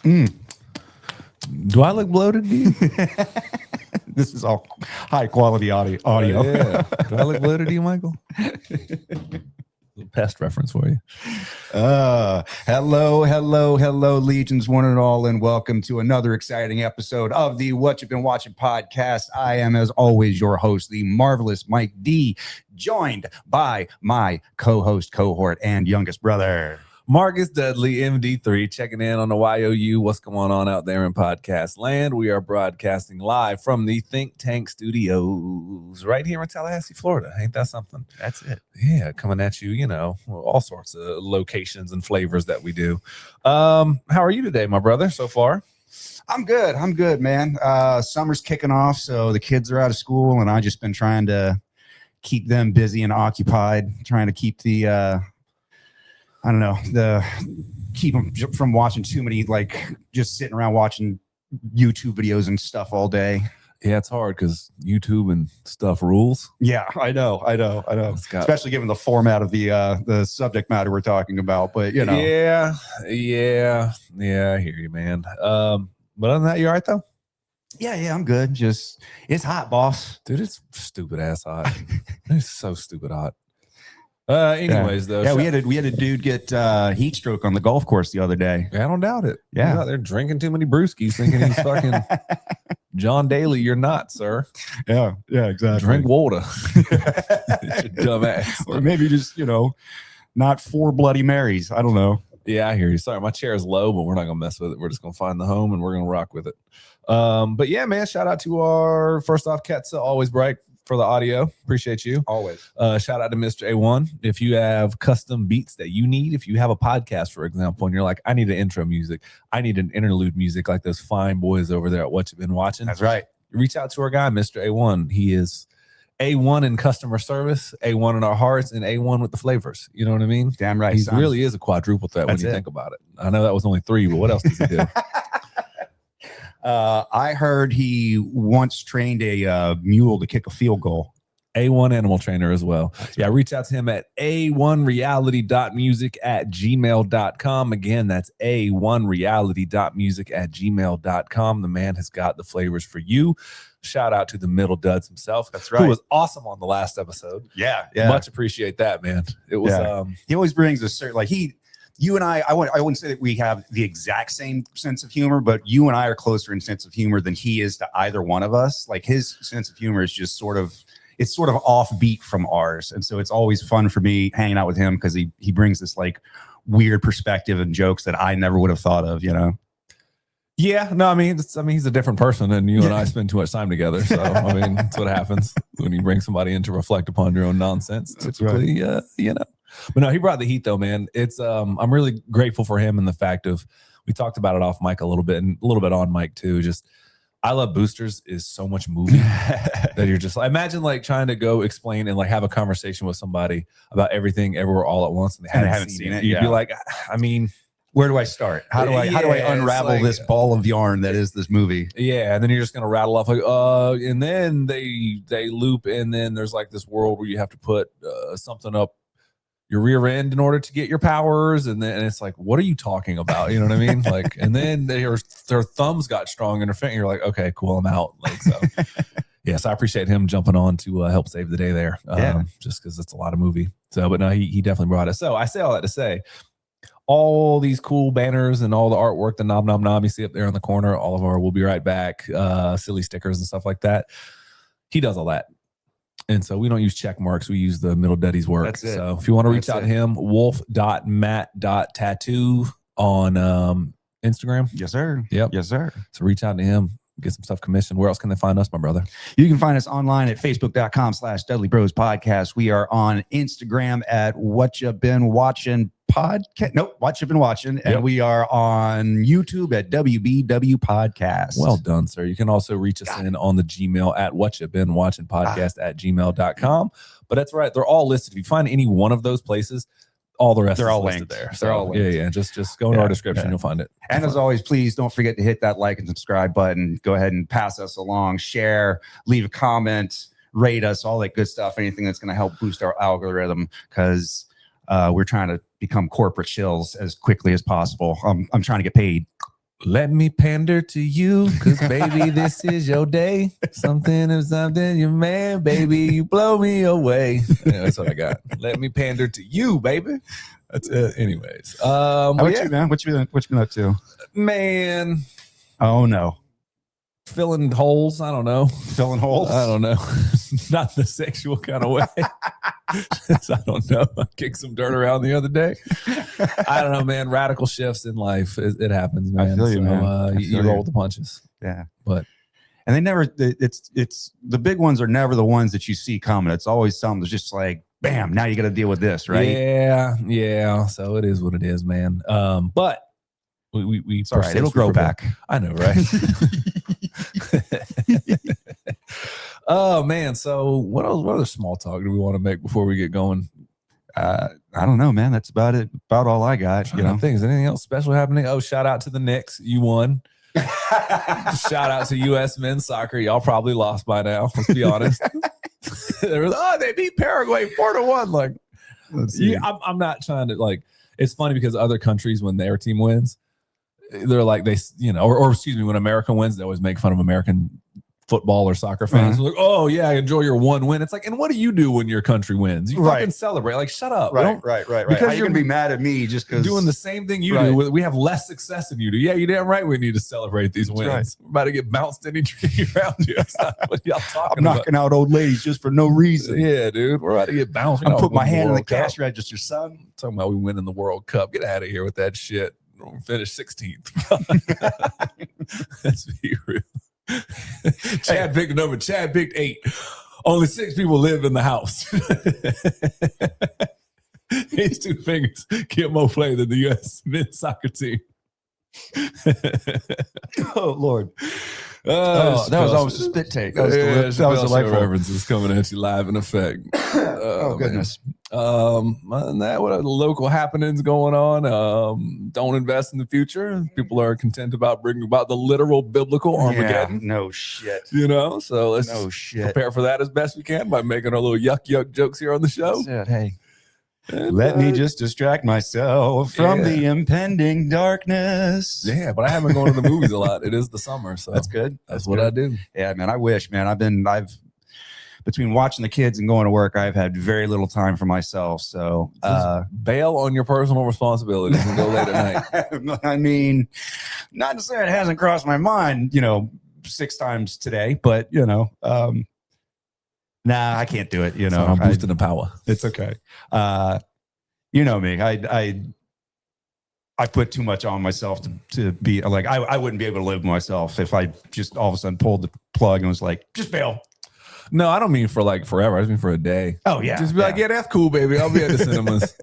Mm. Do I look bloated to you? This is all high quality audio. Yeah. Do I look bloated to you, Michael? Pest reference for you. Hello, legions, one and all, and welcome to another exciting episode of the What You've Been Watching podcast. I am, as always, your host, the marvelous Mike D, joined by my co-host, cohort, and youngest brother, Marcus Dudley, MD3, checking in on the YOU. What's going on out there in podcast land? We are broadcasting live from the Think Tank Studios right here in Tallahassee, Florida. Ain't that something? That's it. Yeah, coming at you, all sorts of locations and flavors that we do. How are you today, my brother, so far? I'm good, man. Summer's kicking off, so the kids are out of school, and I've just been trying to keep them busy and occupied, trying to keep the keep them from watching too many, like just sitting around watching YouTube videos and stuff all day. Yeah, it's hard because YouTube and stuff rules. Yeah, I know. Especially given the format of the subject matter we're talking about. But you know, yeah, I hear you, man. But other than that, you all right though? Yeah, I'm good. Just it's hot, boss. Dude, it's stupid ass hot. It's so stupid hot. Anyways, though, we had a dude get heat stroke on the golf course the other day. Yeah, I don't doubt it. Yeah, he's out there drinking too many brewskis, thinking he's fucking John Daly. You're not, sir. Yeah, exactly. Drink water, dumbass. Or maybe just not 4 Bloody Marys. I don't know. Yeah, I hear you. Sorry, my chair is low, but we're not gonna mess with it. We're just gonna find the home and we're gonna rock with it. But yeah, man, shout out to our first off Ketsa, always bright for the audio. Appreciate you. Always. Shout out to Mr. A1. If you have custom beats that you need, if you have a podcast, for example, and you're like, I need an intro music, I need an interlude music like those fine boys over there at What You've Been Watching. That's right. Reach out to our guy, Mr. A1. He is A1 in customer service, A1 in our hearts, and A1 with the flavors. You know what I mean? Damn right. He really is a quadruple threat when you think about it. I know that was only 3, but what else does he do? I heard he once trained a mule to kick a field goal. A1 animal trainer as well. That's right. Reach out to him at a1reality.music@gmail.com. Again, that's a1reality.music@gmail.com. The man has got the flavors for you. Shout out to the Middle Duds himself. That's right. Who was awesome on the last episode. Yeah. Much appreciate that, man. It was he always brings a certain you and I wouldn't say that we have the exact same sense of humor, but you and I are closer in sense of humor than he is to either one of us. Like his sense of humor is just sort of offbeat from ours. And so it's always fun for me hanging out with him because he brings this like weird perspective and jokes that I never would have thought of, Yeah, no, I mean, he's a different person, and you and I spend too much time together. So, I mean, that's what happens when you bring somebody in to reflect upon your own nonsense. Typically, right. But no, he brought the heat, though, man. It's I'm really grateful for him and the fact of we talked about it off mic a little bit and a little bit on mic too. Just I Love Boosters is so much movie that you're just like imagine like trying to go explain and like have a conversation with somebody about everything everywhere all at once and they haven't seen it. You'd be like, I mean. Where do I start? How do I unravel this ball of yarn that is this movie? Yeah, and then you're just gonna rattle off like, and then they loop, and then there's like this world where you have to put something up your rear end in order to get your powers, and it's like, what are you talking about? You know what I mean? Like, and then their thumbs got strong in their finger. You're like, okay, cool, I'm out. Like so. Yes, I appreciate him jumping on to help save the day there. Just because it's a lot of movie. So, but no, he definitely brought it. So I say all that to say. All these cool banners and all the artwork, the nom nom nom you see up there in the corner, all of our "We'll Be Right Back" silly stickers and stuff like that. He does all that. And so we don't use check marks. We use the Middle Duddy's work. That's it. So if you want to reach out to him, wolf.matt.tattoo on Instagram. Yes, sir. Yep. Yes, sir. So reach out to him. Get some stuff commissioned. Where else can they find us, my brother? You can find us online at facebook.com/Dudley Bros Podcast. We are on Instagram at What You Been Watching Podcast. Nope, What You Been Watching. And Yep. we are on YouTube at WBW Podcast. Well done, sir. You can also reach us in on the Gmail at What You Been Watching Podcast at gmail.com. But that's right. They're all listed. If you find any one of those places, all the rest they're is all listed linked there. They're all linked. Yeah. Just go into our description. You'll find it. And as always, please don't forget to hit that like and subscribe button. Go ahead and pass us along, share, leave a comment, rate us, all that good stuff. Anything that's going to help boost our algorithm because we're trying to become corporate shills as quickly as possible. I'm trying to get paid. Let me pander to you, cause baby, this is your day. Something or something, your man, baby, you blow me away. Yeah, that's what I got. Let me pander to you, baby. That's it. Anyways, How about you, man? What you been up to? Man, Oh no, filling holes. I don't know. filling holes. I don't know. Not the sexual kind of way. I don't know. I kicked some dirt around the other day. I don't know, man. Radical shifts in life. It happens, man. I feel you, man. You roll with the punches. Yeah, but and they never. It's the big ones are never the ones that you see coming. It's always something that's just like, bam. Now you got to deal with this, right? Yeah. So it is what it is, man. But we it's all right. It'll grow back. I know, right? Oh man. So what other small talk do we want to make before we get going? I don't know, man. That's about it. About all I got. You know, things. Anything else special happening? Oh, shout out to the Knicks. You won. Shout out to U.S. men's soccer. Y'all probably lost by now. Let's be honest. They beat Paraguay 4-1. Like, I'm not trying to like. It's funny because other countries, when their team wins, they're like or excuse me, when America wins, they always make fun of American football or soccer fans. Like, oh yeah, enjoy your one win. It's like, and what do you do when your country wins? You fucking celebrate. Like, shut up. Right. Because you're gonna be mad at me just because doing the same thing you do. We have less success than you do. Yeah, you damn right. We need to celebrate these wins. Right. We're about to get bounced any tree around you. That's not what y'all talking I'm knocking out old ladies just for no reason. Yeah, dude. We're about to get bounced. I'm put my hand on the cash register, son. I'm talking about we winning the World Cup. Get out of here with that shit. We'll finish 16th. Let's be real. Chad picked a number. Chad picked 8. Only 6 people live in the house. His 2 fingers get more play than the U.S. men's soccer team. Oh Lord! That was almost a spit take. That was delightful. References coming at you live in effect. Oh goodness! Other than that, what are the local happenings going on? Don't invest in the future. People are content about bringing about the literal biblical Armageddon. Yeah, no shit. So let's prepare for that as best we can by making our little yuck jokes here on the show. Hey. Let me just distract myself from the impending darkness. Yeah, but I haven't gone to the movies a lot. It is the summer, so that's good. That's what I do. Yeah, man. I wish, man. I've between watching the kids and going to work, I've had very little time for myself. So bail on your personal responsibilities and go late at night. I mean, not to say it hasn't crossed my mind, 6 times today, but nah, I can't do it. So I'm boosting the power. It's okay. You know me. I put too much on myself to be like, I wouldn't be able to live myself if I just all of a sudden pulled the plug and was like, just bail. No, I don't mean for like forever. I just mean for a day. Oh yeah. Just be like, yeah, that's cool, baby. I'll be at the cinemas.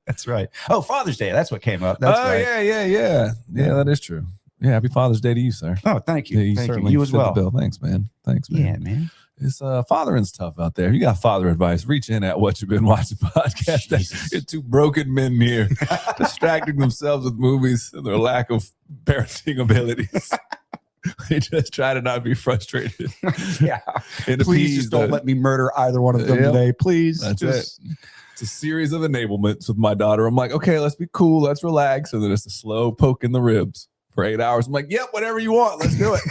That's right. Oh, Father's Day. That's what came up. That's right. Yeah, that is true. Yeah, happy Father's Day to you, sir. Oh, thank you. Yeah, thank you. You as well. Bill. Thanks, man. Yeah, man. It's fathering's tough out there. If you got father advice, reach in at What You've Been Watching podcast. It's 2 broken men here distracting themselves with movies and their lack of parenting abilities. They just try to not be frustrated. Yeah. Please just don't let me murder either one of them today. Please. That's it. It's a series of enablements with my daughter. I'm like, okay, let's be cool. Let's relax. And then it's a slow poke in the ribs. For 8 hours. I'm like, yep, whatever you want. Let's do it.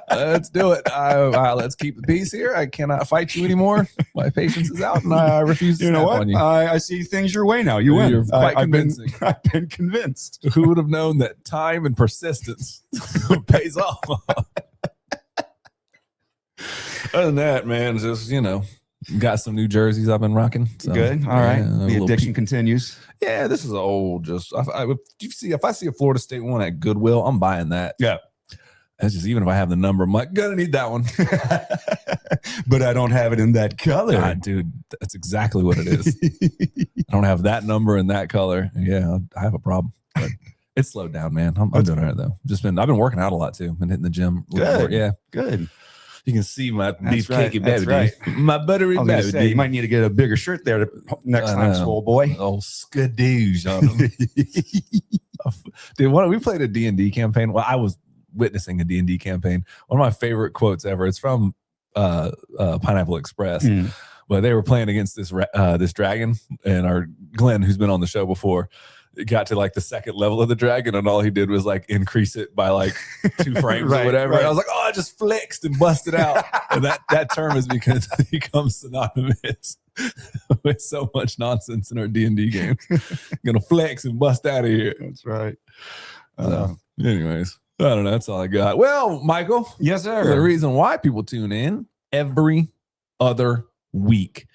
Let's do it. Let's keep the peace here. I cannot fight you anymore. My patience is out and I refuse to snap on you. I see things your way now. You win. You're quite convincing. I've been convinced. Who would have known that time and persistence pays off? Other than that, man, just, got some new jerseys I've been rocking. So, good. All right. The addiction continues. Yeah, this is old. Just if I see a Florida State one at Goodwill, I'm buying that. Yeah. That's just, even if I have the number, I'm like, gonna need that one. But I don't have it in that color. God, dude, that's exactly what it is. I don't have that number in that color. Yeah, I have a problem. But it's slowed down, man. I'm doing all right though. I've been working out a lot too. Been hitting the gym. Good. Yeah. Good. You can see my beefcakey baby. Right. My buttery baby. You might need to get a bigger shirt there next time, swole boy. Oh, skadoosh on him. Dude, we played a D&D campaign. Well, I was witnessing a D&D campaign. One of my favorite quotes ever. It's from Pineapple Express. But they were playing against this dragon, and our Glenn, who's been on the show before, it got to like the second level of the dragon, and all he did was like increase it by like 2 frames or whatever. Right. And I was like, oh, I just flexed and busted out. And that term has become synonymous with so much nonsense in our D&D games. Gonna flex and bust out of here. That's right. Anyways, I don't know. That's all I got. Well, Michael. Yes, sir. The reason why people tune in every other week.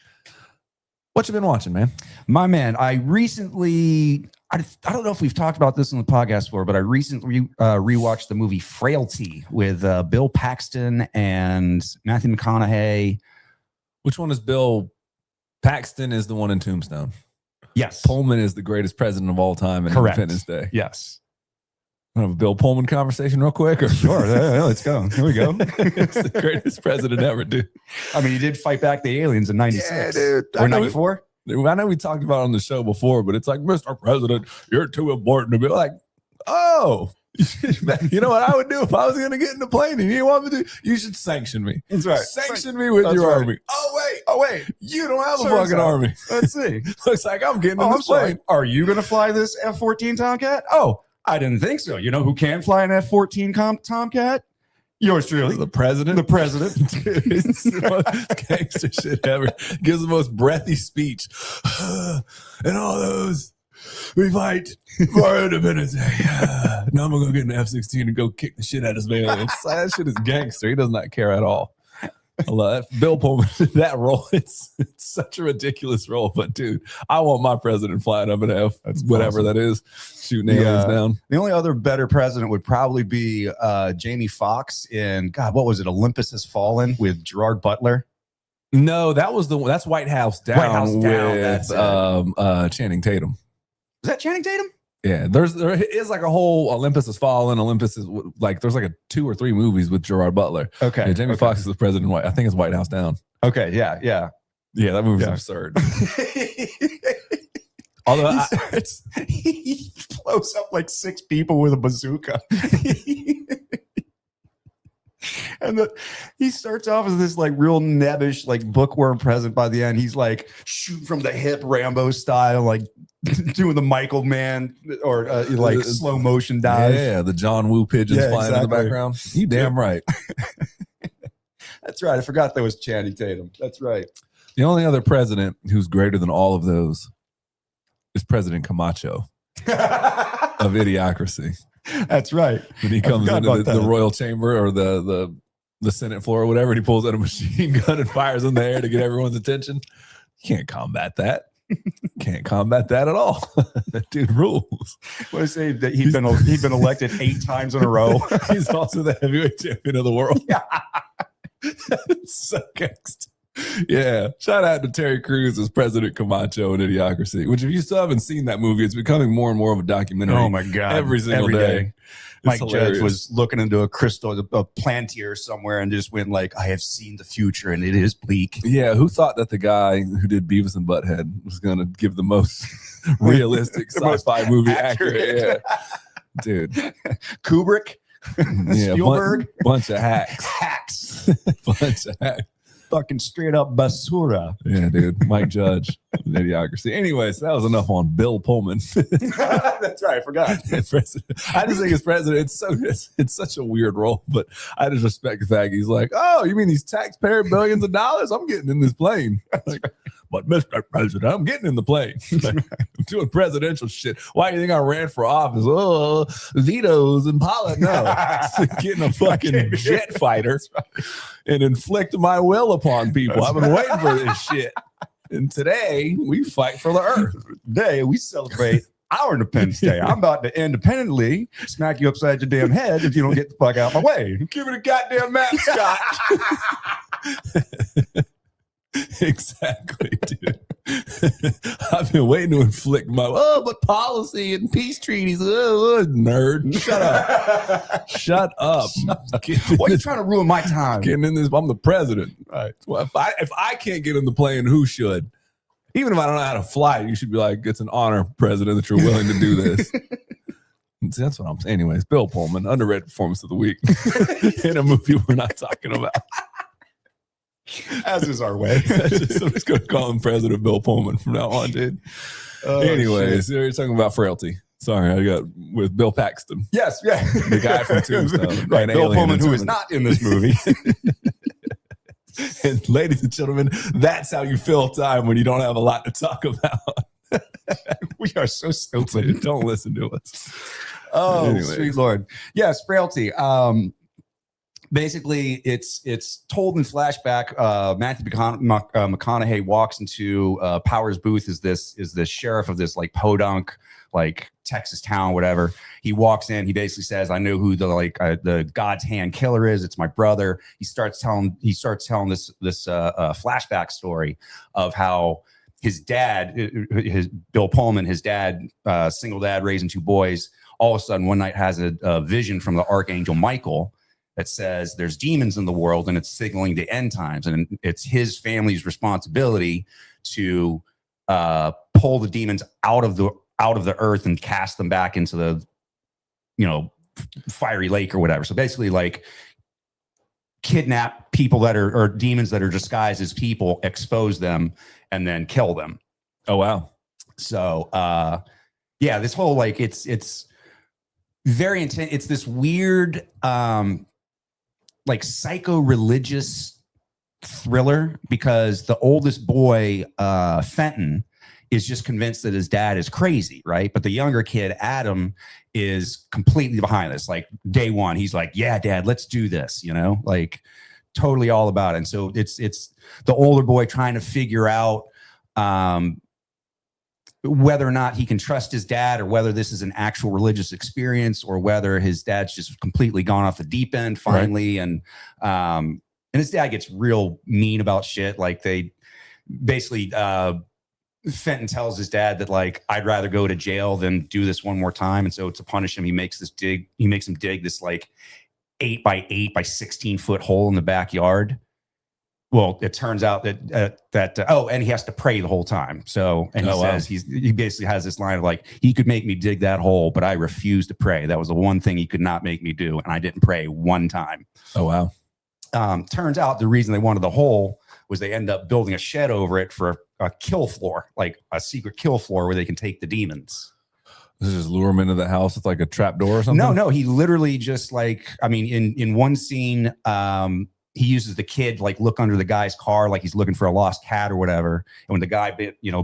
What you been watching, man? My man, I recently, I don't know if we've talked about this on the podcast before, but I recently rewatched the movie Frailty with Bill Paxton and Matthew McConaughey. Which one is Bill? Paxton is the one in Tombstone. Yes. Pullman is the greatest president of all time in Correct. Independence Day. Yes. Want to have a Bill Pullman conversation real quick? Or? Sure. Yeah, let's go. Here we go. It's the greatest president ever, dude. I mean, he did fight back the aliens in 96. Yeah, dude. Or 94. I know we talked about it on the show before, but it's like, Mr. President, you're too important to be like, oh, you know what I would do if I was going to get in the plane and you didn't want me to? You should sanction me. That's right. Sanction me with your army. Oh, wait. You don't have a fucking army. Let's see. Looks like I'm getting in this plane. Are you going to fly this F-14 Tomcat? Oh, I didn't think so. You know who can fly an F-14 Tomcat? Yours truly. The president. The president. Dude, it's the most gangster shit ever. Gives the most breathy speech. And all those, we fight for our Independence Day. Now I'm going to go get an F-16 and go kick the shit out of his man. That shit is gangster. He does not care at all. I love that. Bill Pullman, that role, it's such a ridiculous role. But, dude, I want my president flying up an F, whatever that is, shooting aliens down. The only other better president would probably be Jamie Foxx in, God, what was it? Olympus Has Fallen with Gerard Butler. No, that's White House Down. White House Down, with that's Channing Tatum. Is that Channing Tatum? Yeah, there is like a whole Olympus Has Fallen. Olympus is like there's like 2 or 3 movies with Gerard Butler. Okay, yeah, Jamie Foxx is the president. I think it's White House Down. Okay, yeah. That movie's absurd. Although he blows up like 6 people with a bazooka. And he starts off as this like real nebbish, like bookworm president. By the end, he's like shooting from the hip, Rambo style, like doing the Michael Man or like slow motion dive. Yeah, the John Woo pigeons flying in the background. You damn right. That's right. I forgot there was Channing Tatum. That's right. The only other president who's greater than all of those is President Camacho of Idiocracy. That's right. When he comes into the royal chamber or the Senate floor or whatever, and he pulls out a machine gun and fires in the air to get everyone's attention. You can't combat that. Can't combat that at all. That dude rules. What I say that he'd been elected 8 times in a row. He's also the heavyweight champion of the world. Yeah. So gangsta. Yeah. Shout out to Terry Crews as President Camacho in Idiocracy, which if you still haven't seen that movie, it's becoming more and more of a documentary. Oh my God. Every single day. Mike Judge was looking into a plantier somewhere and just went like, I have seen the future and it is bleak. Yeah. Who thought that the guy who did Beavis and Butthead was going to give the most realistic sci-fi movie accurate? Yeah. Dude. Kubrick. Yeah, Spielberg. Bunch of hacks. Bunch of hacks. Fucking straight up basura. Yeah, dude. Mike Judge, Idiocracy. Anyways, that was enough on Bill Pullman. That's right. I forgot. I just think as president, it's such a weird role, but I just respect the fact he's like, oh, you mean these taxpayer billions of dollars? I'm getting in this plane. Like, but Mr. President, I'm getting in the plane. I'm doing presidential shit. Why do you think I ran for office? Oh, vetoes and politics. No, getting a fucking jet fighter and inflict my will upon people. I've been waiting for this shit. And today we fight for the earth. Today we celebrate our Independence Day. I'm about to independently smack you upside your damn head if you don't get the fuck out of my way. Give it a goddamn map, Scott. Exactly, dude. I've been waiting to inflict but policy and peace treaties. Nerd. Shut up. Shut up. Why are you trying to ruin my time? Getting in this, I'm the president. Right. Well, if I can't get in the plane, who should? Even if I don't know how to fly, you should be like, it's an honor, President, that you're willing to do this. See, that's what I'm saying. Anyways, Bill Pullman, underrated performance of the week in a movie we're not talking about. As is our way. I'm just going to call him President Bill Pullman from now on, dude. Anyways, you're talking about Frailty. Sorry, I got with Bill Paxton. Yes, yeah. The guy from Tombstone. Right, Bill Pullman, who is not in this movie. And ladies and gentlemen, that's how you fill time when you don't have a lot to talk about. We are so stupid. Don't listen to us. Oh, Anyways. sweet Lord. Yes, Frailty. Basically, it's told in flashback. Matthew McConaughey walks into Powers' booth is this sheriff of this like podunk, like Texas town, whatever. He walks in. He basically says, "I know who the God's hand killer is. It's my brother." He starts telling this flashback story of how his dad, his Bill Pullman, his dad, single dad raising two boys. All of a sudden, one night has a vision from the archangel Michael that says there's demons in the world and it's signaling the end times, and it's his family's responsibility to pull the demons out of the earth and cast them back into the fiery lake or whatever. So basically, like, kidnap people that are or demons that are disguised as people, expose them, and then kill them. Oh wow. So yeah, this whole like it's very intense. It's this weird like psycho-religious thriller because the oldest boy, Fenton, is just convinced that his dad is crazy, right? But the younger kid, Adam, is completely behind this. Like day one, he's like, "Yeah, Dad, let's do this," like totally all about it. And so it's the older boy trying to figure out whether or not he can trust his dad, or whether this is an actual religious experience, or whether his dad's just completely gone off the deep end finally. Right. And his dad gets real mean about shit. Like they basically, Fenton tells his dad that like, "I'd rather go to jail than do this one more time." And so to punish him, he makes him dig this like 8 by 8 by 16 foot hole in the backyard. Well, it turns out that and he has to pray the whole time. So, and he says he basically has this line of like, "He could make me dig that hole, but I refuse to pray. That was the one thing he could not make me do, and I didn't pray one time." Oh wow. Turns out the reason they wanted the hole was they end up building a shed over it for a kill floor, like a secret kill floor where they can take the demons. This is just lure him into the house with like a trap door or something? No, he literally just like, I mean, in one scene, he uses the kid like look under the guy's car like he's looking for a lost cat or whatever. And when the guy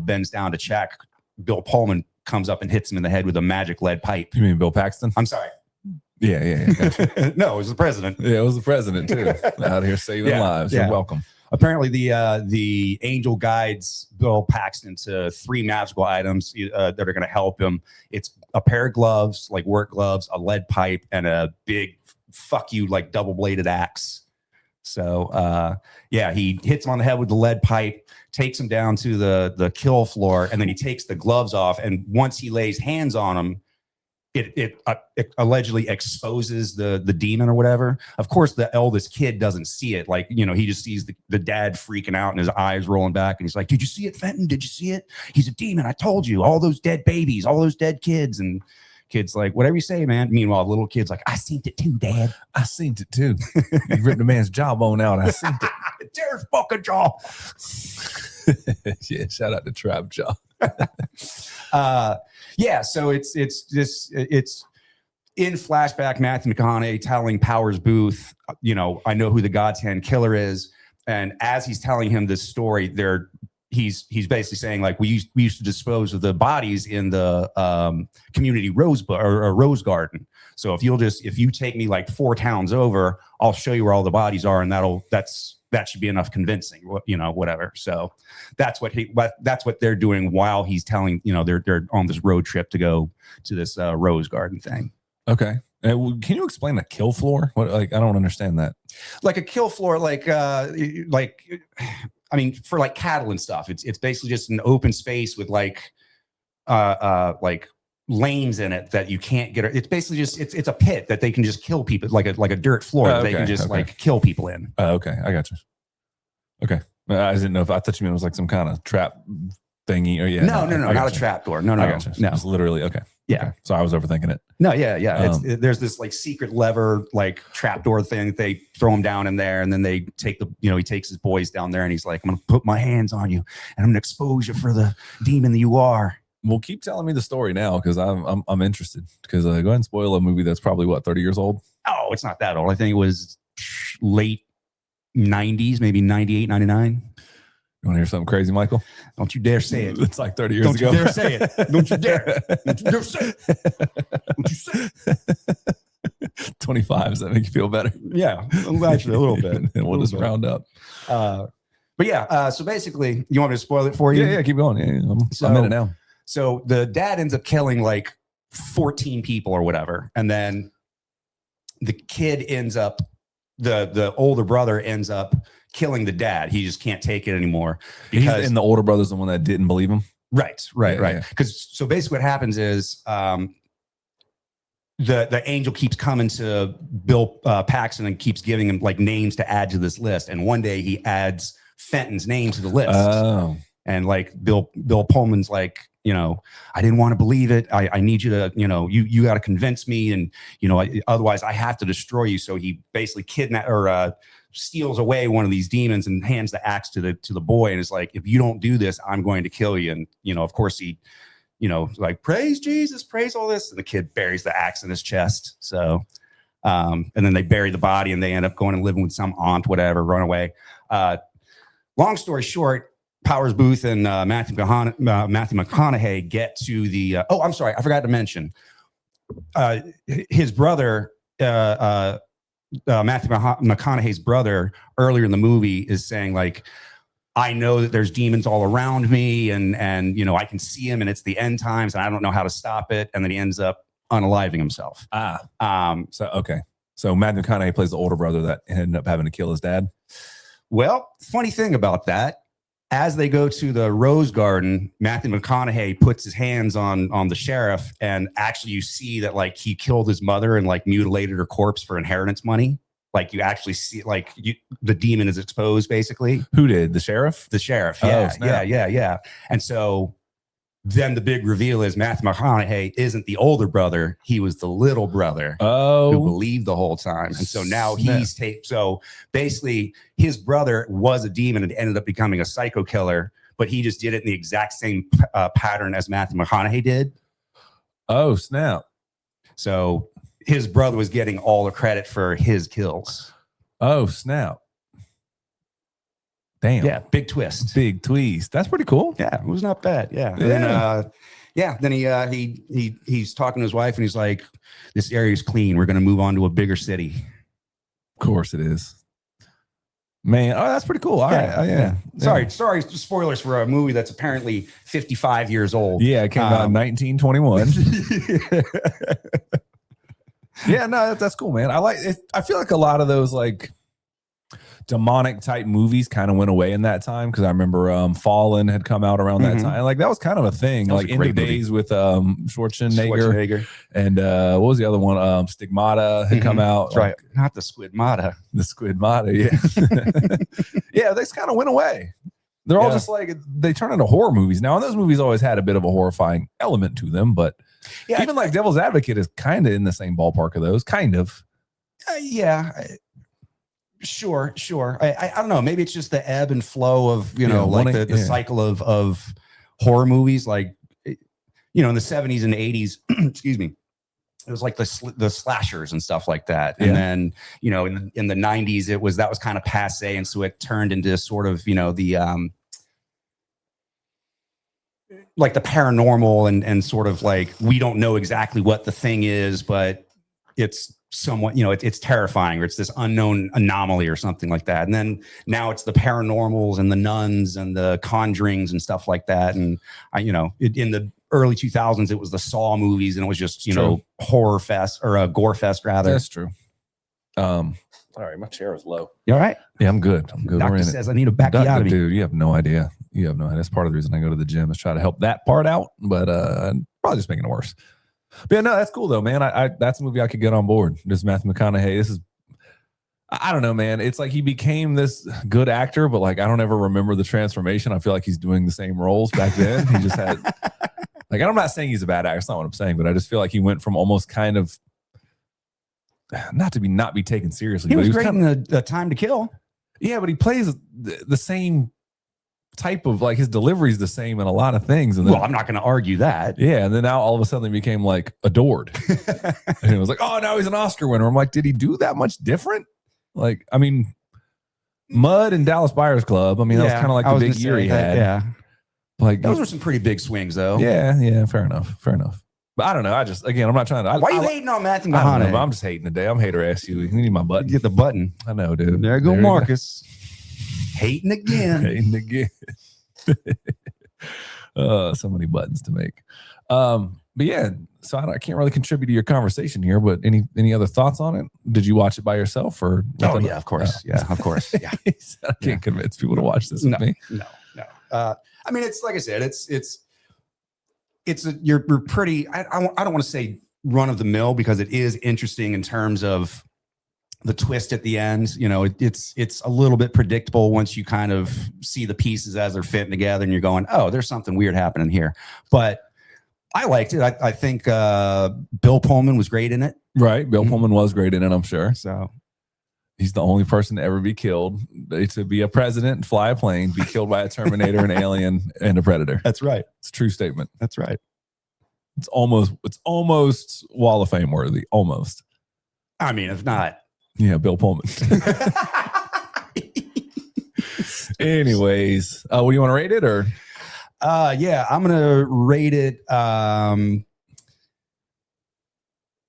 bends down to check, Bill Pullman comes up and hits him in the head with a magic lead pipe. You mean Bill Paxton? I'm sorry. Yeah. Gotcha. No, it was the president. Yeah, it was the president too. Out here saving lives. You're welcome. Apparently, the angel guides Bill Paxton to 3 magical items that are going to help him. It's a pair of gloves, like work gloves, a lead pipe, and a big fuck you, like double-bladed axe. So, he hits him on the head with the lead pipe, takes him down to the kill floor, and then he takes the gloves off. And once he lays hands on him, it allegedly exposes the demon or whatever. Of course, the eldest kid doesn't see it. Like, he just sees the dad freaking out and his eyes rolling back. And he's like, "Did you see it, Fenton? Did you see it? He's a demon. I told you, all those dead babies, all those dead kids." And kid's like, "Whatever you say, man." Meanwhile, the little kid's like, "I seen it too, Dad. I seen it too. You ripped a man's jawbone out. I seen it." There's fucking jaw. Yeah, shout out to Trap Jaw. So it's in flashback, Matthew McConaughey telling Powers Booth, "I know who the God's hand killer is." And as he's telling him this story, he's basically saying like, we used to dispose of the bodies in the community rose garden. So if you take me like 4 towns over, I'll show you where all the bodies are, and that should be enough convincing, whatever. So that's what they're doing while he's telling, they're on this road trip to go to this rose garden thing. Okay. Can you explain a kill floor? What, like, I don't understand that. Like a kill floor, I mean, for like cattle and stuff, it's basically just an open space with like lanes in it that you can't get. It's basically just it's a pit that they can just kill people, like a dirt floor that they can just like kill people in. Okay, I got you. Okay, I didn't know if I thought you meant it was like some kind of trap thingy. Or No, not a trapdoor. No. I gotcha. No. It's literally okay. Yeah. Okay. So I was overthinking it. No, yeah. There's this like secret lever, like trapdoor thing. They throw him down in there, and then they take he takes his boys down there, and he's like, "I'm gonna put my hands on you, and I'm gonna expose you for the demon that you are." Well, keep telling me the story now because I'm interested. Because go ahead and spoil a movie that's probably 30 years old. Oh, it's not that old. I think it was late 90s, maybe 98, 99. You want to hear something crazy, Michael? Don't you dare say it. It's like 30 years ago. Don't you dare say it. Don't you dare. Don't you dare say it. Don't you say it. 25. Does that make you feel better? Yeah, actually a little bit. And we'll just round up. But yeah, so basically, you want me to spoil it for you? Yeah, keep going. Yeah, I'm in it now. So the dad ends up killing like 14 people or whatever. And then the kid ends up, the older brother ends up killing the dad. He just can't take it anymore. And the older brother's the one that didn't believe him? Right. Because so basically what happens is the angel keeps coming to Bill Paxton and keeps giving him like names to add to this list. And one day he adds Fenton's name to the list. Oh. And like Bill Pullman's like, I didn't want to believe it. I need you to, you got to convince me. And, otherwise I have to destroy you. So he basically steals away one of these demons and hands the axe to the boy. And is like, if you don't do this, I'm going to kill you. And, of course he, like, praise Jesus, praise all this. And the kid buries the axe in his chest. So, and then they bury the body and they end up going and living with some aunt, whatever, run away. Long story short, Powers Booth and Matthew McConaughey get to the. I'm sorry, I forgot to mention. His brother, Matthew McConaughey's brother, earlier in the movie is saying like, "I know that there's demons all around me, and I can see him, and it's the end times, and I don't know how to stop it." And then he ends up unaliving himself. So Matthew McConaughey plays the older brother that ended up having to kill his dad. Well, funny thing about that. As they go to the Rose Garden, Matthew McConaughey puts his hands on the sheriff, and actually you see that like he killed his mother and like mutilated her corpse for inheritance money. Like you actually see like the demon is exposed basically. Who did? The sheriff? The sheriff. Yeah. And so then the big reveal is Matthew McConaughey isn't the older brother. He was the little brother who believed the whole time. And so now he's taped. So basically his brother was a demon and ended up becoming a psycho killer, but he just did it in the exact same pattern as Matthew McConaughey did. Oh, snap. So his brother was getting all the credit for his kills. Oh, snap. Damn. Yeah, big twist. Big twist. That's pretty cool. Yeah, it was not bad. Yeah. Then he's talking to his wife and he's like, "This area is clean. We're going to move on to a bigger city." Of course it is. Man, that's pretty cool. All right. Yeah. Sorry, spoilers for a movie that's apparently 55 years old. Yeah, it came out in 1921. Yeah, no, that's cool, man. I like it. I feel like a lot of those like demonic type movies kind of went away in that time because I remember Fallen had come out around that time. Like that was kind of a thing. Like in the days with Schwarzenegger and what was the other one? Stigmata had come out. That's right. Not the Squidmata. The Squidmata, yeah. Yeah, they kind of went away. They're all just like they turn into horror movies now. And those movies always had a bit of a horrifying element to them, but even like Devil's Advocate is kind of in the same ballpark of those, kind of. Sure. I don't know. Maybe it's just the ebb and flow of, the cycle of horror movies. Like, in the 70s and 80s, excuse me, it was like the slashers and stuff like that. And then, in the 90s, that was kind of passe. And so it turned into sort of, the like the paranormal and sort of like, we don't know exactly what the thing is, but it's somewhat, it's terrifying, or it's this unknown anomaly or something like that. And then now it's the paranormals and the nuns and the conjurings and stuff like that. And in the early 2000s, it was the Saw movies, and it was just, horror fest or a gore fest rather. That's true. Sorry, my chair is low. You all right? Yeah, I'm good. Doctor says I need to back you out of me. Dude, you have no idea. That's part of the reason I go to the gym is try to help that part out, but probably just making it worse. But yeah, no, that's cool though, man. That's a movie I could get on board. This Matthew McConaughey. This is I don't know, man. It's like he became this good actor, but like I don't ever remember the transformation. I feel like he's doing the same roles back then. He just had like, I'm not saying he's a bad actor. That's not what I'm saying, but I just feel like he went from almost kind of not be taken seriously. He but was great kind of, in the Time to Kill. Yeah, but he plays the same type of like his delivery is the same in a lot of things. And then, Well, I'm not going to argue that. yeah, and then now all of a sudden he became like adored. And it was like, oh, now he's an Oscar winner. I'm like, did he do that much different? Like, I mean, Mud and Dallas Buyers Club. I mean, that was kind of like the big year he had. Yeah, like those were some pretty big swings, though. Yeah, fair enough. But I don't know. I'm not trying to. Why are you hating on Matthew I don't know, McConaughey? but I'm just hating today. I'm hater ass you. You need my button. Get the button. I know, dude. There go Marcus. Hating again. Hating again. So many buttons to make. But yeah, so I can't really contribute to your conversation here. But any other thoughts on it? Did you watch it by yourself or? Oh yeah, of course. Yeah, of course. Yeah. I can't convince people to watch this with me. No. I mean, it's like I said, you're pretty. I don't want to say run of the mill because it is interesting in terms of the twist at the end. You know, it's a little bit predictable once you kind of see the pieces as they're fitting together, and you're going, oh, there's something weird happening here. But I liked it. I think Bill Pullman was great in it. Right, Bill Pullman was great in it. I'm sure. So. He's the only person to ever be killed, to be a president, fly a plane, be killed by a Terminator, an alien, and a predator. That's right. It's a true statement. That's right. It's almost Wall of Fame worthy. Almost. I mean, if not. Yeah, Bill Pullman. Anyways, what do you want to rate it or? Yeah, I'm gonna rate it.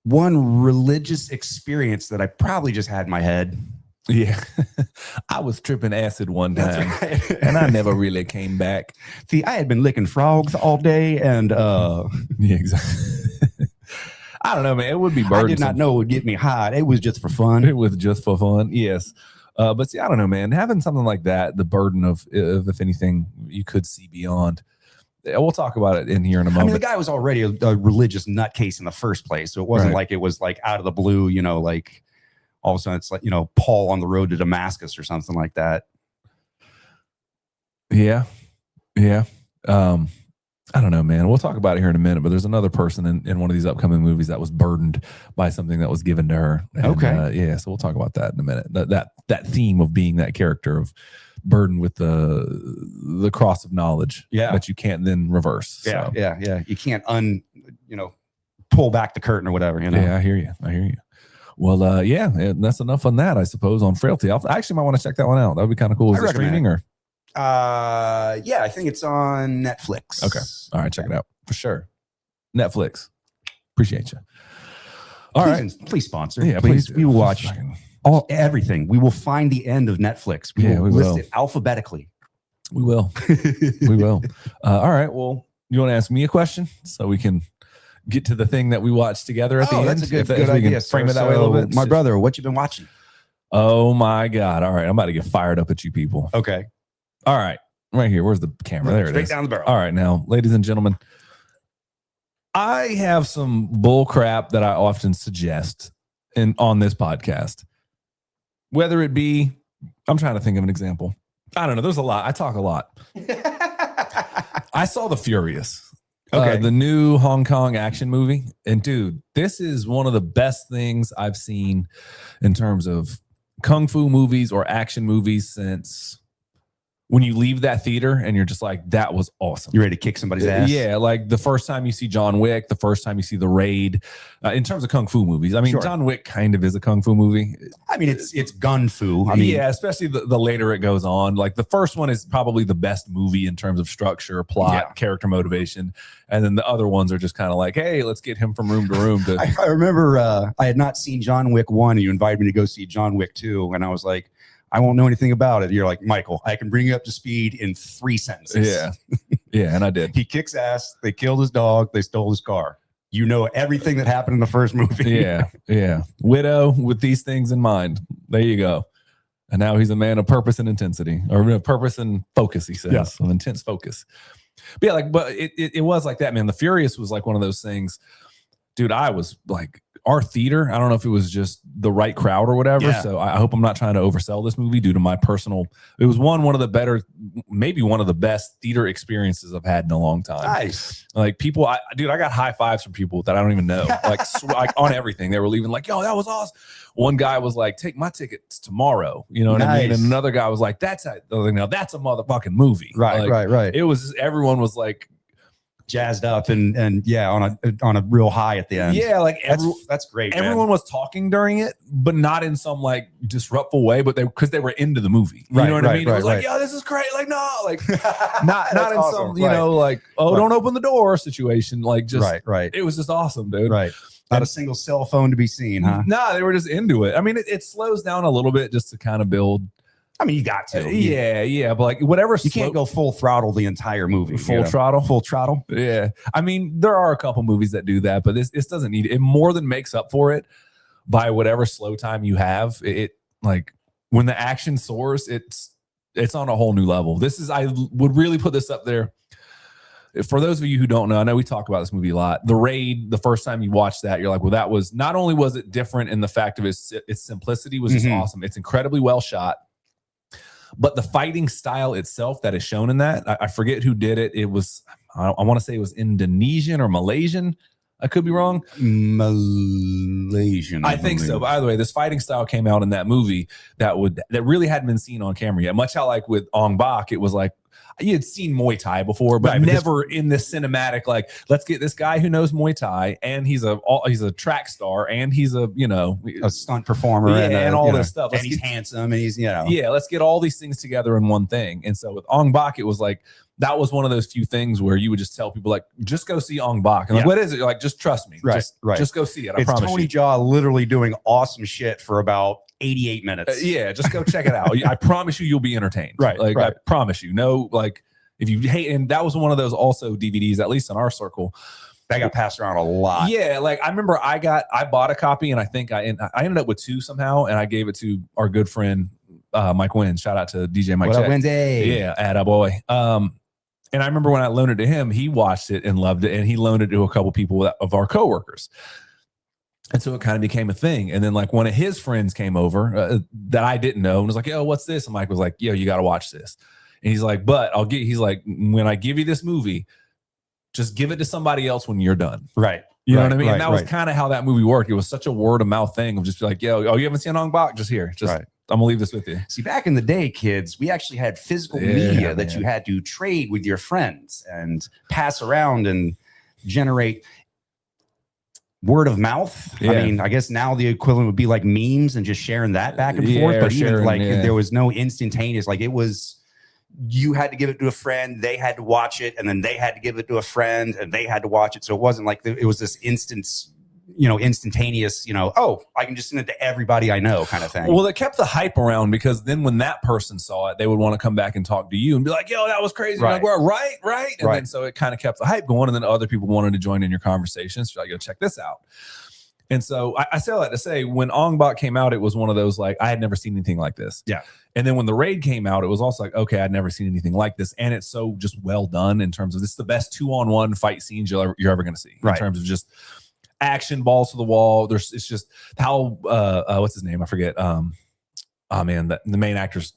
One religious experience that I probably just had in my head. Yeah. I was tripping acid one time and I never really came back. See, I had been licking frogs all day and yeah, exactly. I don't know, man. It would be burdensome. I did not know it would get me hot. It was just for fun. It was just for fun. Yes. But see, I don't know, man. Having something like that, the burden of if anything, you could see beyond. We'll talk about it in here in a moment. I mean, the guy was already a religious nutcase in the first place. So it wasn't like it was like out of the blue, you know, like all of a sudden it's like, you know, Paul on the road to Damascus or something like that. Yeah. Yeah. I don't know, man. We'll talk about it here in a minute, but there's another person in one of these upcoming movies that was burdened by something that was given to her. And, okay. Yeah. So we'll talk about that in a minute. That theme of being that character of burdened with the cross of knowledge that you can't then reverse. Yeah. So. Yeah. You can't pull back the curtain or whatever, you know? Yeah, I hear you. Well, yeah, that's enough on that, I suppose, on Frailty. I actually might want to check that one out. That would be kind of cool. Is it streaming or? Yeah, I think it's on Netflix. Okay. All right. Check it out for sure. Netflix. Appreciate you. All right. Please sponsor. Yeah, please. We will watch everything. We will find the end of Netflix. We will list it alphabetically. We will. We will. All right. Well, you want to ask me a question so we can get to the thing that we watched together at the end? That's a good idea. Frame it that way a little bit. My brother, what you been watching? Oh my God. All right. I'm about to get fired up at you people. Okay. All right. Right here. Where's the camera? There it is. Straight down the barrel. All right. Now, ladies and gentlemen, I have some bull crap that I often suggest on this podcast. Whether it be, I'm trying to think of an example. I don't know. There's a lot. I talk a lot. I saw The Furious. Okay. The new Hong Kong action movie. And dude, this is one of the best things I've seen in terms of kung fu movies or action movies since when you leave that theater and you're just like, that was awesome. You ready to kick somebody's ass? Yeah, like the first time you see John Wick, the first time you see The Raid, in terms of kung fu movies. I mean, sure. John Wick kind of is a kung fu movie. I mean, it's gun fu. I mean, yeah, especially the later it goes on. Like the first one is probably the best movie in terms of structure, plot, character motivation. And then the other ones are just kind of like, hey, let's get him from room to room. I remember I had not seen John Wick 1 and you invited me to go see John Wick 2. And I was like, I won't know anything about it. You're like, Michael, I can bring you up to speed in 3 sentences. Yeah. Yeah, and I did. He kicks ass. They killed his dog. They stole his car. You know everything that happened in the first movie. Yeah, yeah. Widow with these things in mind. There you go. And now he's a man of purpose and intensity, or purpose and focus, he says, of intense focus. But yeah, but it was like that, man. The Furious was like one of those things. Dude, I was like, our theater, I don't know if it was just the right crowd or whatever. Yeah. So I hope I'm not trying to oversell this movie due to my personal. It was one of the better, maybe one of the best theater experiences I've had in a long time. Nice. Like people, I got high fives from people that I don't even know. Like on everything, they were leaving like, "Yo, that was awesome." One guy was like, "Take my tickets tomorrow." You know what I mean? And another guy was like, "That's a motherfucking movie." Right, like, right. It was everyone was like jazzed up and yeah, on a real high at the end. Yeah, like that's great. Everyone was talking during it, but not in some like disruptful way, but because they were into the movie. You know what I mean? It was like, "Yo, this is great." Like, no, like not in awesome. Some, you know, like, "Oh, don't open the door" situation. Like, just right. It was just awesome, dude. Right. Not a single cell phone to be seen, huh? No, they were just into it. I mean, it slows down a little bit just to kind of build. I mean, you got to. Yeah. But like whatever. You can't go full throttle the entire movie. Full throttle. Yeah. I mean, there are a couple movies that do that, but this doesn't need it. It more than makes up for it by whatever slow time you have. It like when the action soars, it's on a whole new level. I would really put this up there. For those of you who don't know, I know we talk about this movie a lot. The Raid, the first time you watch that, you're like, well, that was not only was it different in the fact of its simplicity was just awesome. It's incredibly well shot. But the fighting style itself that is shown in that, I forget who did it. It was, I want to say it was Indonesian or Malaysian. I could be wrong. Malaysian. I think so. By the way, this fighting style came out in that movie that really hadn't been seen on camera yet. Much how like with Ong Bak, it was like, you had seen Muay Thai before, but never in this cinematic, like, let's get this guy who knows Muay Thai and he's a track star and he's a stunt performer and all this stuff. And he's handsome and he's, let's get all these things together in one thing. And so with Ong Bak, it was like, that was one of those few things where you would just tell people like, just go see Ong Bak. And like, what is it? Like, just trust me. Just go see it. I promise Tony Jaa literally doing awesome shit for about 88 minutes. Just go check it out. I promise you'll be entertained. I promise you. No, like if you hate, and that was one of those also DVDs, at least in our circle, that got passed around a lot. Yeah, like I remember I bought a copy and I think I ended up with 2 somehow, and I gave it to our good friend Mike Wynn. Shout out to DJ Mike. What up, Wednesday? Yeah, attaboy. And I remember when I loaned it to him, he watched it and loved it, and he loaned it to a couple people of our coworkers. And so it kind of became a thing. And then like one of his friends came over that I didn't know and was like, "Yo, what's this?" And Mike was like, "Yo, you got to watch this." And he's like, he's like, "When I give you this movie, just give it to somebody else when you're done." Right. You know what I mean? And that was kind of how that movie worked. It was such a word of mouth thing of just like, "Yo, you haven't seen Ong Bak? Just here. I'm gonna leave this with you." See, back in the day, kids, we actually had physical media that you had to trade with your friends and pass around and generate word of mouth. I mean, I guess now the equivalent would be like memes and just sharing that back and forth. But even like there was no instantaneous, like it was, you had to give it to a friend, they had to watch it, and then they had to give it to a friend and they had to watch it. So it wasn't like it was this instantaneous, oh, I can just send it to everybody I know kind of thing. Well, it kept the hype around because then when that person saw it, they would want to come back and talk to you and be like, "Yo, that was crazy." Right. Like, well, right. And then so it kind of kept the hype going, and then other people wanted to join in your conversations. So like, "Go check this out." And so I say all that to say, when Ong Bak came out, it was one of those like, I had never seen anything like this. Yeah. And then when The Raid came out, it was also like, okay, I'd never seen anything like this. And it's so just well done in terms of this is the best 2-on-1 fight scenes you're ever going to see. In terms of just action, balls to the wall. It's just how what's his name? I forget. The main actor's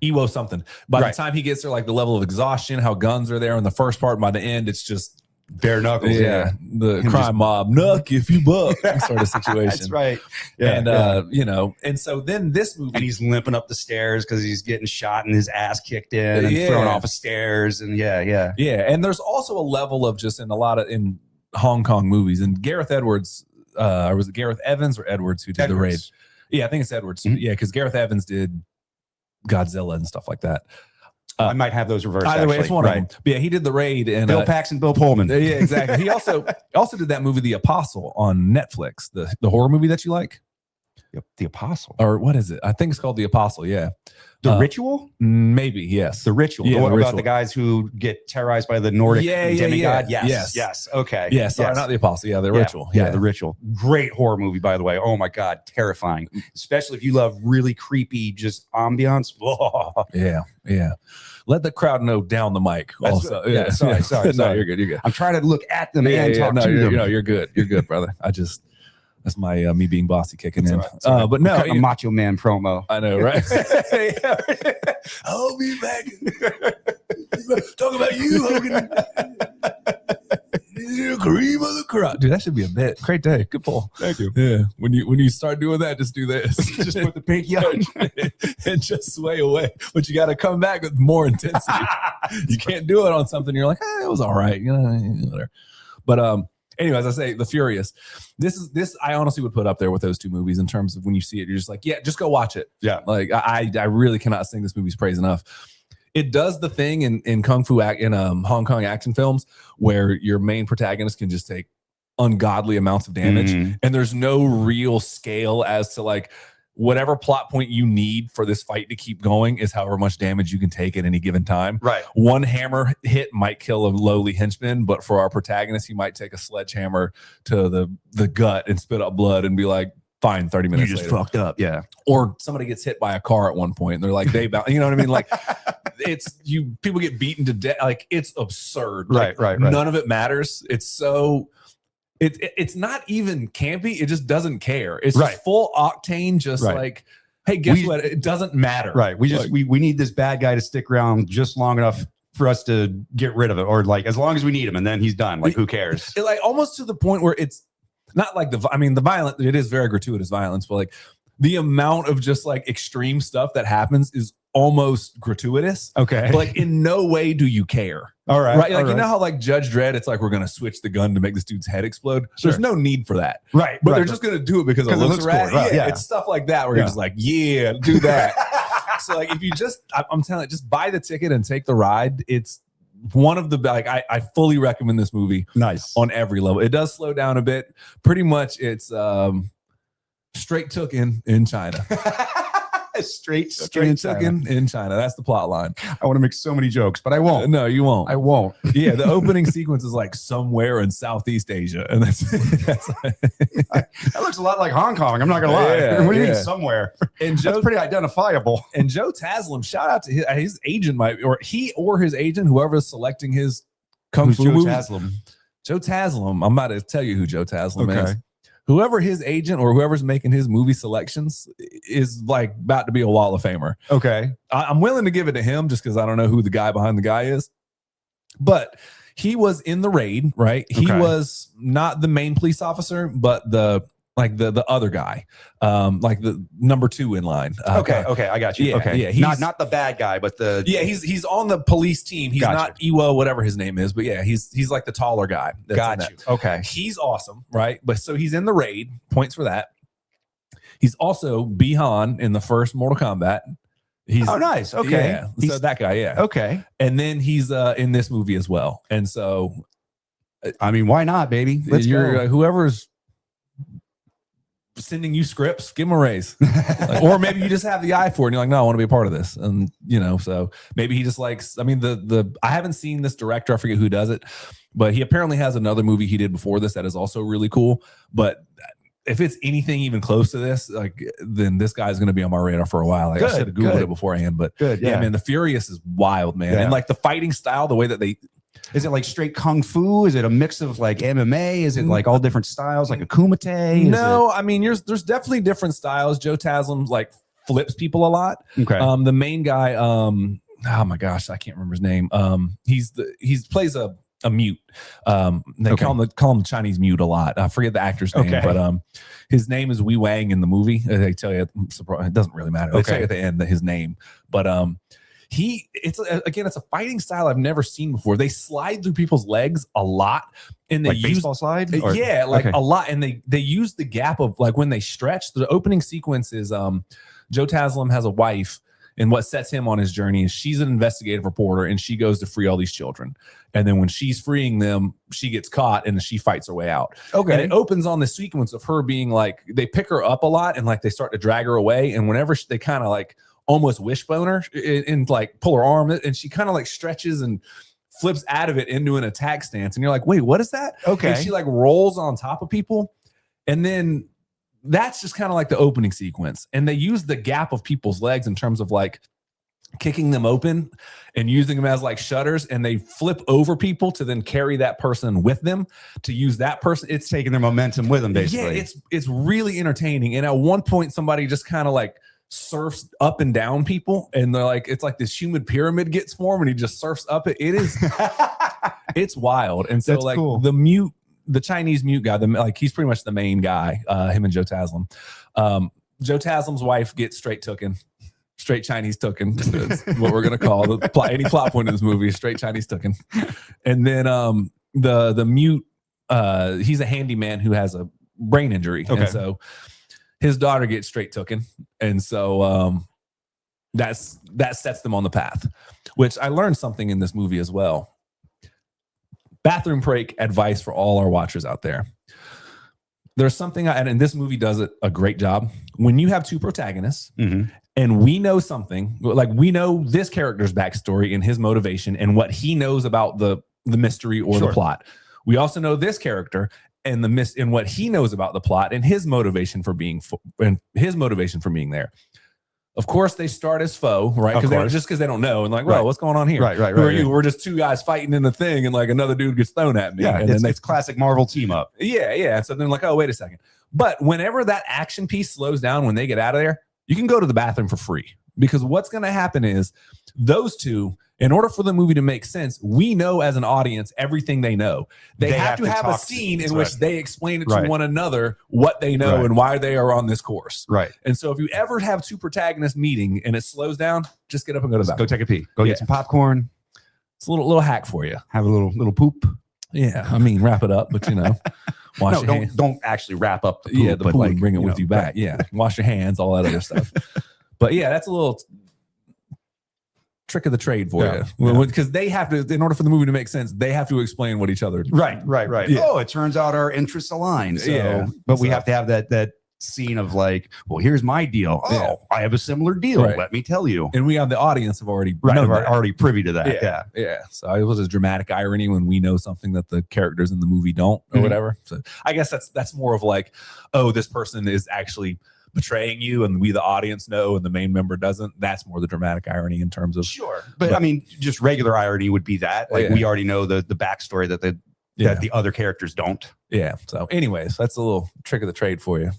Ewo something. By the time he gets there, like the level of exhaustion, how guns are there in the first part, and by the end, it's just bare knuckles. The crime mob, "Knuck if you buck" sort of situation. That's right. And and so then this movie, and he's limping up the stairs because he's getting shot and his ass kicked in and thrown off of stairs. And and there's also a level of just in Hong Kong movies, and Gareth Edwards, or was it Gareth Evans or Edwards who did The Raid? Yeah, I think it's Edwards. Mm-hmm. Yeah, because Gareth Evans did Godzilla and stuff like that. I might have those reversed. Either way, it's one of them. But yeah, he did The Raid and Bill Paxton, Bill Pullman. Yeah, exactly. He also did that movie, The Apostle, on Netflix, the horror movie that you like. The Apostle, or what is it? I think it's called The Apostle. Yeah. The Ritual? Maybe, yes. The Ritual. Yeah, about the guys who get terrorized by the Nordic demigod? Yes. Okay. Yeah, sorry, not The Apostle. Yeah, The Ritual. Yeah, The Ritual. Great horror movie, by the way. Oh my God, terrifying. Especially if you love really creepy just ambiance. Oh. Yeah. Let the crowd know down the mic. Also. Sorry. No, you're good. I'm trying to look at them and talk to them. No, you're good. You're good, brother. That's my me being bossy kicking in. That's all right. But no, a Macho Man promo. I know, right? I'll be back. Talk about you, Hogan. Cream of the crop, dude. That should be a bit. Great day. Good pull. Thank you. Yeah. When you start doing that, just do this. Just put the pinky on and just sway away. But you got to come back with more intensity. You can't do it on something you're like, it was all right, whatever. But anyway, as I say, The Furious. This I honestly would put up there with those two movies in terms of when you see it, you're just like, yeah, just go watch it. Yeah. Like I really cannot sing this movie's praise enough. It does the thing in Kung Fu in Hong Kong action films where your main protagonist can just take ungodly amounts of damage, and there's no real scale as to like whatever plot point you need for this fight to keep going is however much damage you can take at any given time. Right. One hammer hit might kill a lowly henchman, but for our protagonist, he might take a sledgehammer to the gut and spit up blood and be like, fine, 30 minutes You just later. fucked up. Yeah. Or somebody gets hit by a car at one point and they're like, you know what I mean? Like people get beaten to death. Like it's absurd. Like, Right. None of it matters. It's so it's not even campy. It just doesn't care. It's just full octane. Just like, hey, guess what? It doesn't matter. Right. We just, we need this bad guy to stick around just long enough for us to get rid of it, or like as long as we need him, and then he's done. Like, who cares? Like almost to the point where it's not like the violent, it is very gratuitous violence, but like the amount of just like extreme stuff that happens is almost gratuitous. Okay. But like in no way do you care. All right. Right. Like, you know how like Judge Dredd, it's like, we're going to switch the gun to make this dude's head explode. Sure. There's no need for that. Right. But they're just going to do it because it looks rad. Cool. Right. Yeah. It's stuff like that where you're just like, yeah, do that. So like, if you just, I'm telling you, just buy the ticket and take the ride. It's one of the, like, I fully recommend this movie. Nice. On every level. It does slow down a bit. Pretty much it's straight took in China. straight took in China. That's the plot line. I want to make so many jokes, but I won't. No, you won't. I won't. Yeah, the opening sequence is like somewhere in Southeast Asia, and that's that looks a lot like Hong Kong. I'm not gonna lie. Yeah, what do you mean somewhere? And That's pretty identifiable. And Joe Taslim, shout out to his agent, or his agent, whoever is selecting his kung fu movies. Joe Taslim. I'm about to tell you who Joe Taslim is. Whoever his agent or whoever's making his movie selections is like about to be a Wall of Famer. Okay. I'm willing to give it to him just because I don't know who the guy behind the guy is. But he was in the raid, right? He was not the main police officer, but the other guy, like the number 2 in line. Okay, I got you. Yeah, okay, yeah, he's not the bad guy, but he's on the police team. He's not Iwo, whatever his name is, but yeah, he's like the taller guy. Got you. Okay, he's awesome, right? But so he's in the raid. Points for that. He's also Bihan in the first Mortal Kombat. He's nice. Okay, yeah. So that guy, yeah. Okay, and then he's in this movie as well. And so, I mean, why not, baby? Let's go. Whoever's sending you scripts, give them a raise. Or maybe you just have the eye for it and you're like, no, I want to be a part of this. And so maybe he just likes, I mean, I haven't seen this director, I forget who does it, but he apparently has another movie he did before this that is also really cool. But if it's anything even close to this, like, then this guy's going to be on my radar for a while. Like, I should have Googled it beforehand, but yeah, man, The Furious is wild, man. And like the fighting style, the way that is it like straight kung fu? Is it a mix of like MMA? Is it like all different styles, like a kumite? No, I mean, there's definitely different styles. Joe Taslim like flips people a lot. Okay. The main guy, oh my gosh, I can't remember his name. He plays a mute. They call him the Chinese mute a lot. I forget the actor's name, but his name is Wei Wang in the movie. They tell you, it doesn't really matter. They tell you at the end that his name, but it's a fighting style I've never seen before. They slide through people's legs a lot, and they like use baseball slide. A lot, and they use the gap of like when they stretch. The opening sequence is Joe Taslim has a wife, and what sets him on his journey is she's an investigative reporter, and she goes to free all these children. And then when she's freeing them, she gets caught, and she fights her way out. Okay, and it opens on this sequence of her being like, they pick her up a lot, and like they start to drag her away, and whenever they kind of like almost wishbone her and like pull her arm, and she kind of like stretches and flips out of it into an attack stance, and you're like, wait, what is that? Okay, and she like rolls on top of people, and then that's just kind of like the opening sequence. And they use the gap of people's legs in terms of like, kicking them open and using them as like shutters, and they flip over people to then carry that person with them to use that person. It's taking their momentum with them, basically. Yeah, it's really entertaining. And at one point, somebody just kind of like surfs up and down people, and they're like, it's like this human pyramid gets formed, and he just surfs up it. It is, it's wild. And so, that's like cool. The Chinese mute guy, like he's pretty much the main guy. Him and Joe Taslim. Joe Taslim's wife gets straight Chinese tooken. That's what we're gonna call the plot. Any plot point in this movie is straight Chinese tooken. And then the mute, he's a handyman who has a brain injury, and so his daughter gets straight tooken, and so that sets them on the path. Which I learned something in this movie as well. Bathroom break advice for all our watchers out there. There's something, and this movie does it a great job. When you have two protagonists, and we know something, like we know this character's backstory and his motivation and what he knows about the mystery or the plot. We also know this character and and what he knows about the plot and his motivation for being there. Of course, they start as foe, right? Because they don't know, and like, well, what's going on here? Right. Who are you? We're just two guys fighting in the thing, and like another dude gets thrown at me. Yeah, and it's classic Marvel team up. Yeah. So then like, oh, wait a second. But whenever that action piece slows down, when they get out of there, you can go to the bathroom for free, because what's going to happen is those two, in order for the movie to make sense, we know as an audience everything they know. They have to have a scene in which they explain it to one another what they know and why they are on this course. Right. And so if you ever have two protagonists meeting and it slows down, just get up and go to the bathroom. Go take a pee. Go get some popcorn. It's a little hack for you. Have a little poop. Yeah, I mean, wrap it up, but you know, wash your hands. Don't actually wrap up the poop. Yeah, the poop, like bring it with you back. Yeah, wash your hands, all that other stuff. But yeah, that's a little trick of the trade for you, because they have to, in order for the movie to make sense, they have to explain what each other. Right. Yeah. Oh, it turns out our interests align. So, but we have to have that scene of like, well, here's my deal. Oh, I have a similar deal. Let me tell you. And we have the audience have already already privy to that. Yeah. So it was a dramatic irony when we know something that the characters in the movie don't, or whatever. So I guess that's more of like, oh, this person is actually betraying you, and we the audience know, and the main member doesn't. That's more the dramatic irony in terms of But I mean, just regular irony would be that like we already know the backstory that the other characters don't. Yeah. So, anyways, that's a little trick of the trade for you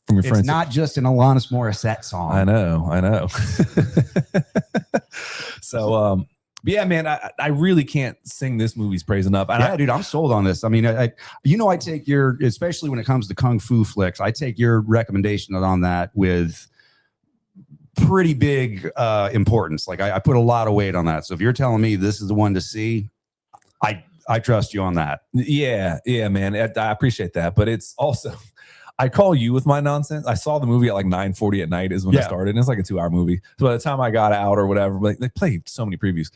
from your friends. It's not just an Alanis Morissette song. I know. So, yeah, man, I really can't sing this movie's praise enough. And dude, I'm sold on this. I mean, I take your, especially when it comes to kung fu flicks, I take your recommendation on that with pretty big importance. Like I put a lot of weight on that. So if you're telling me this is the one to see, I trust you on that. Yeah, man. I appreciate that. But it's also, I call you with my nonsense. I saw the movie at like 9:40 at night is when it started. And it's like a 2-hour movie. So by the time I got out or whatever, like they played so many previews.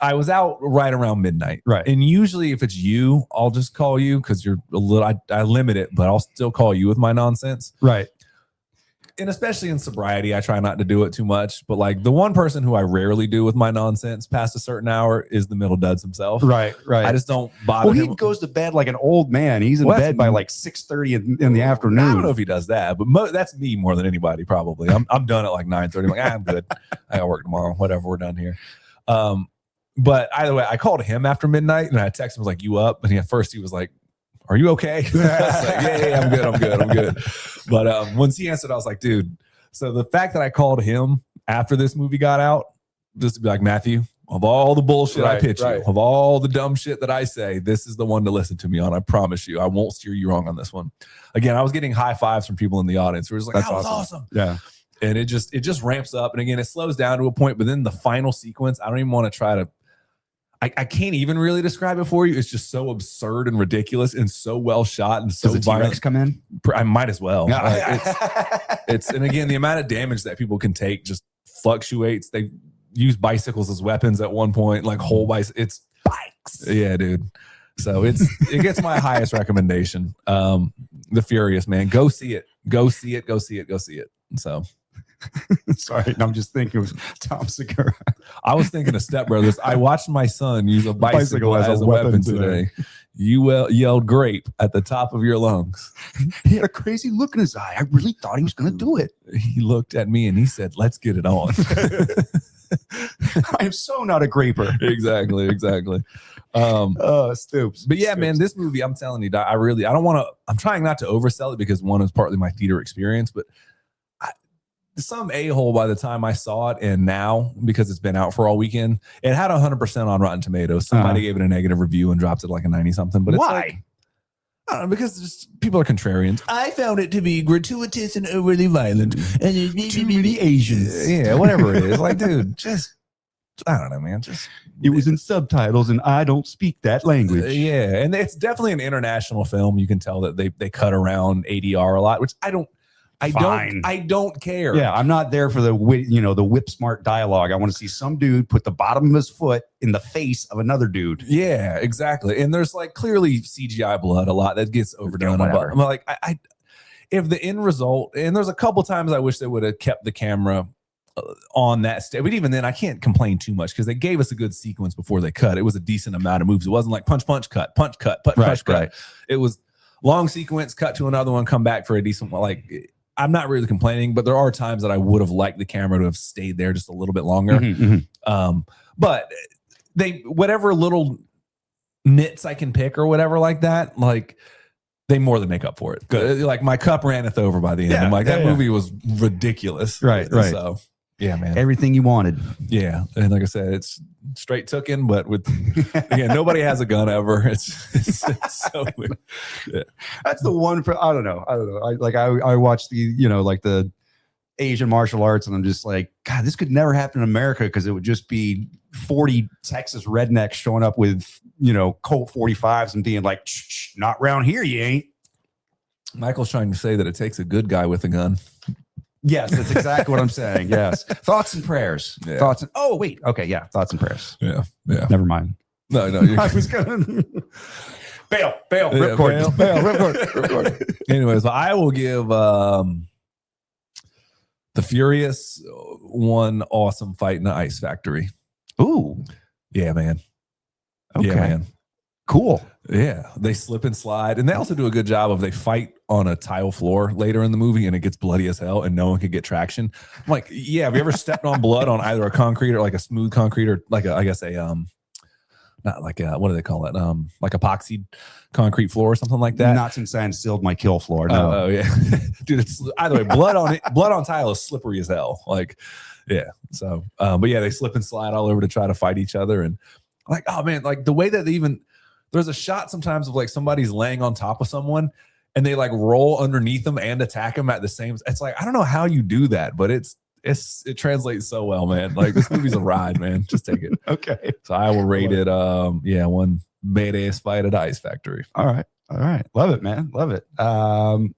I was out right around midnight. Right. And usually if it's you, I'll just call you because you're a little, I limit it, but I'll still call you with my nonsense. Right. And especially in sobriety, I try not to do it too much. But like the one person who I rarely do with my nonsense past a certain hour is the Middle Duds himself. Right. I just don't bother him. He goes to bed like an old man. He's in bed by like 6:30 in the afternoon. I don't know if he does that, but that's me more than anybody probably. I'm done at like 9:30. I'm like, I'm good. I got work tomorrow. Whatever, we're done here. But either way, I called him after midnight and I texted him, was like, you up? And at first he was like, are you okay? I was like, yeah, I'm good. But once he answered, I was like, dude. So the fact that I called him after this movie got out, just to be like, Matthew, of all the bullshit I pitch you, of all the dumb shit that I say, this is the one to listen to me on. I promise you, I won't steer you wrong on this one. Again, I was getting high fives from people in the audience who were just like, that was awesome. Yeah. And it just ramps up. And again, it slows down to a point, but then the final sequence, I don't even want to try to, I can't even really describe it for you. It's just so absurd and ridiculous and so well shot and so violent. Does the T-Rex come in? I might as well. It's and again, the amount of damage that people can take just fluctuates. They use bicycles as weapons at one point, like whole bikes. It's bikes. Yeah, dude. So it gets my highest recommendation. The Furious, man. Go see it. So sorry, I'm just thinking of Tom Segura. I was thinking of Step Brothers. I watched my son use a bicycle as a weapon today. You yelled grape at the top of your lungs. He had a crazy look in his eye. I really thought he was going to do it. He looked at me and he said, let's get it on. I am so not a graper. Exactly. Stoops. But yeah, Stoops. man, this movie, I'm telling you, I don't want to, I'm trying not to oversell it because one is partly my theater experience, but some a-hole by the time I saw it and now, because it's been out for all weekend, it had 100% on Rotten Tomatoes. Somebody gave it a negative review and dropped it like a 90 something. But it's why? like, I don't know, because just people are contrarians. I found it to be gratuitous and overly violent and Too many Asians. Yeah, whatever it is. Like, dude, just, I don't know, man. Just, it was in subtitles and I don't speak that language. Yeah, and it's definitely an international film. You can tell that they cut around ADR a lot, which I don't care. Yeah, I'm not there for the whip smart dialogue. I want to see some dude put the bottom of his foot in the face of another dude. Yeah, exactly. And there's like clearly CGI blood a lot that gets overdone. I'm like, I if the end result, and there's a couple times I wish they would have kept the camera on that stage, but even then I can't complain too much because they gave us a good sequence before they cut. It was a decent amount of moves. It wasn't like punch cut, punch cut. It was long sequence, cut to another one, come back for a decent one. Like, I'm not really complaining, but there are times that I would have liked the camera to have stayed there just a little bit longer. But they, whatever little nits I can pick or whatever like that, like they more than make up for it. Good. Like my cup ranneth over by the end. I'm like, that movie was ridiculous. Right. So yeah, man. Everything you wanted. Yeah. And like I said, it's straight tooken, but with, again, nobody has a gun ever. It's so weird. Yeah. That's the one for, I don't know. I watch the, like the Asian martial arts and I'm just like, God, this could never happen in America because it would just be 40 Texas rednecks showing up with, Colt 45s and being like, shh, not round here, you ain't. Michael's trying to say that it takes a good guy with a gun. Yes, that's exactly what I'm saying. Yes. Thoughts and prayers. Yeah. Thoughts and wait. Okay, yeah. Thoughts and prayers. Yeah. Never mind. No. I was gonna bail, ripcord. Anyways, I will give the Furious one awesome fight in the ice factory. Ooh. Yeah, man. Okay. Yeah, man. Cool. Yeah, they slip and slide, and they also do a good job of they fight on a tile floor later in the movie, and it gets bloody as hell, and no one can get traction. I'm like, yeah, have you ever stepped on blood on either a concrete or like a smooth concrete or like a, I guess not like a, what do they call it? Like epoxy concrete floor or something like that. Not since I instilled my kill floor. No. Oh yeah, dude. It's either way. Blood on tile is slippery as hell. Like, yeah. So, but yeah, they slip and slide all over to try to fight each other, and like, oh man, like the way that they even. There's a shot sometimes of like somebody's laying on top of someone and they like roll underneath them and attack them at the same. It's like, I don't know how you do that, but it translates so well, man. Like this movie's a ride, man. Just take it. Okay. So I will rate it. One badass fight at Ice Factory. All right. Love it, man. Love it. Well,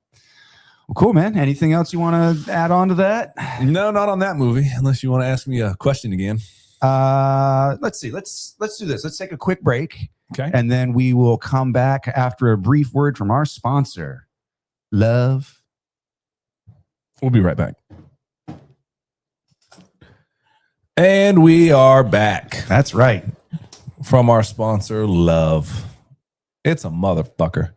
cool, man. Anything else you want to add on to that? No, not on that movie. Unless you want to ask me a question again. Let's see. Let's do this. Let's take a quick break. Okay. And then we will come back after a brief word from our sponsor, Love. We'll be right back. And we are back. That's right. From our sponsor, Love. It's a motherfucker.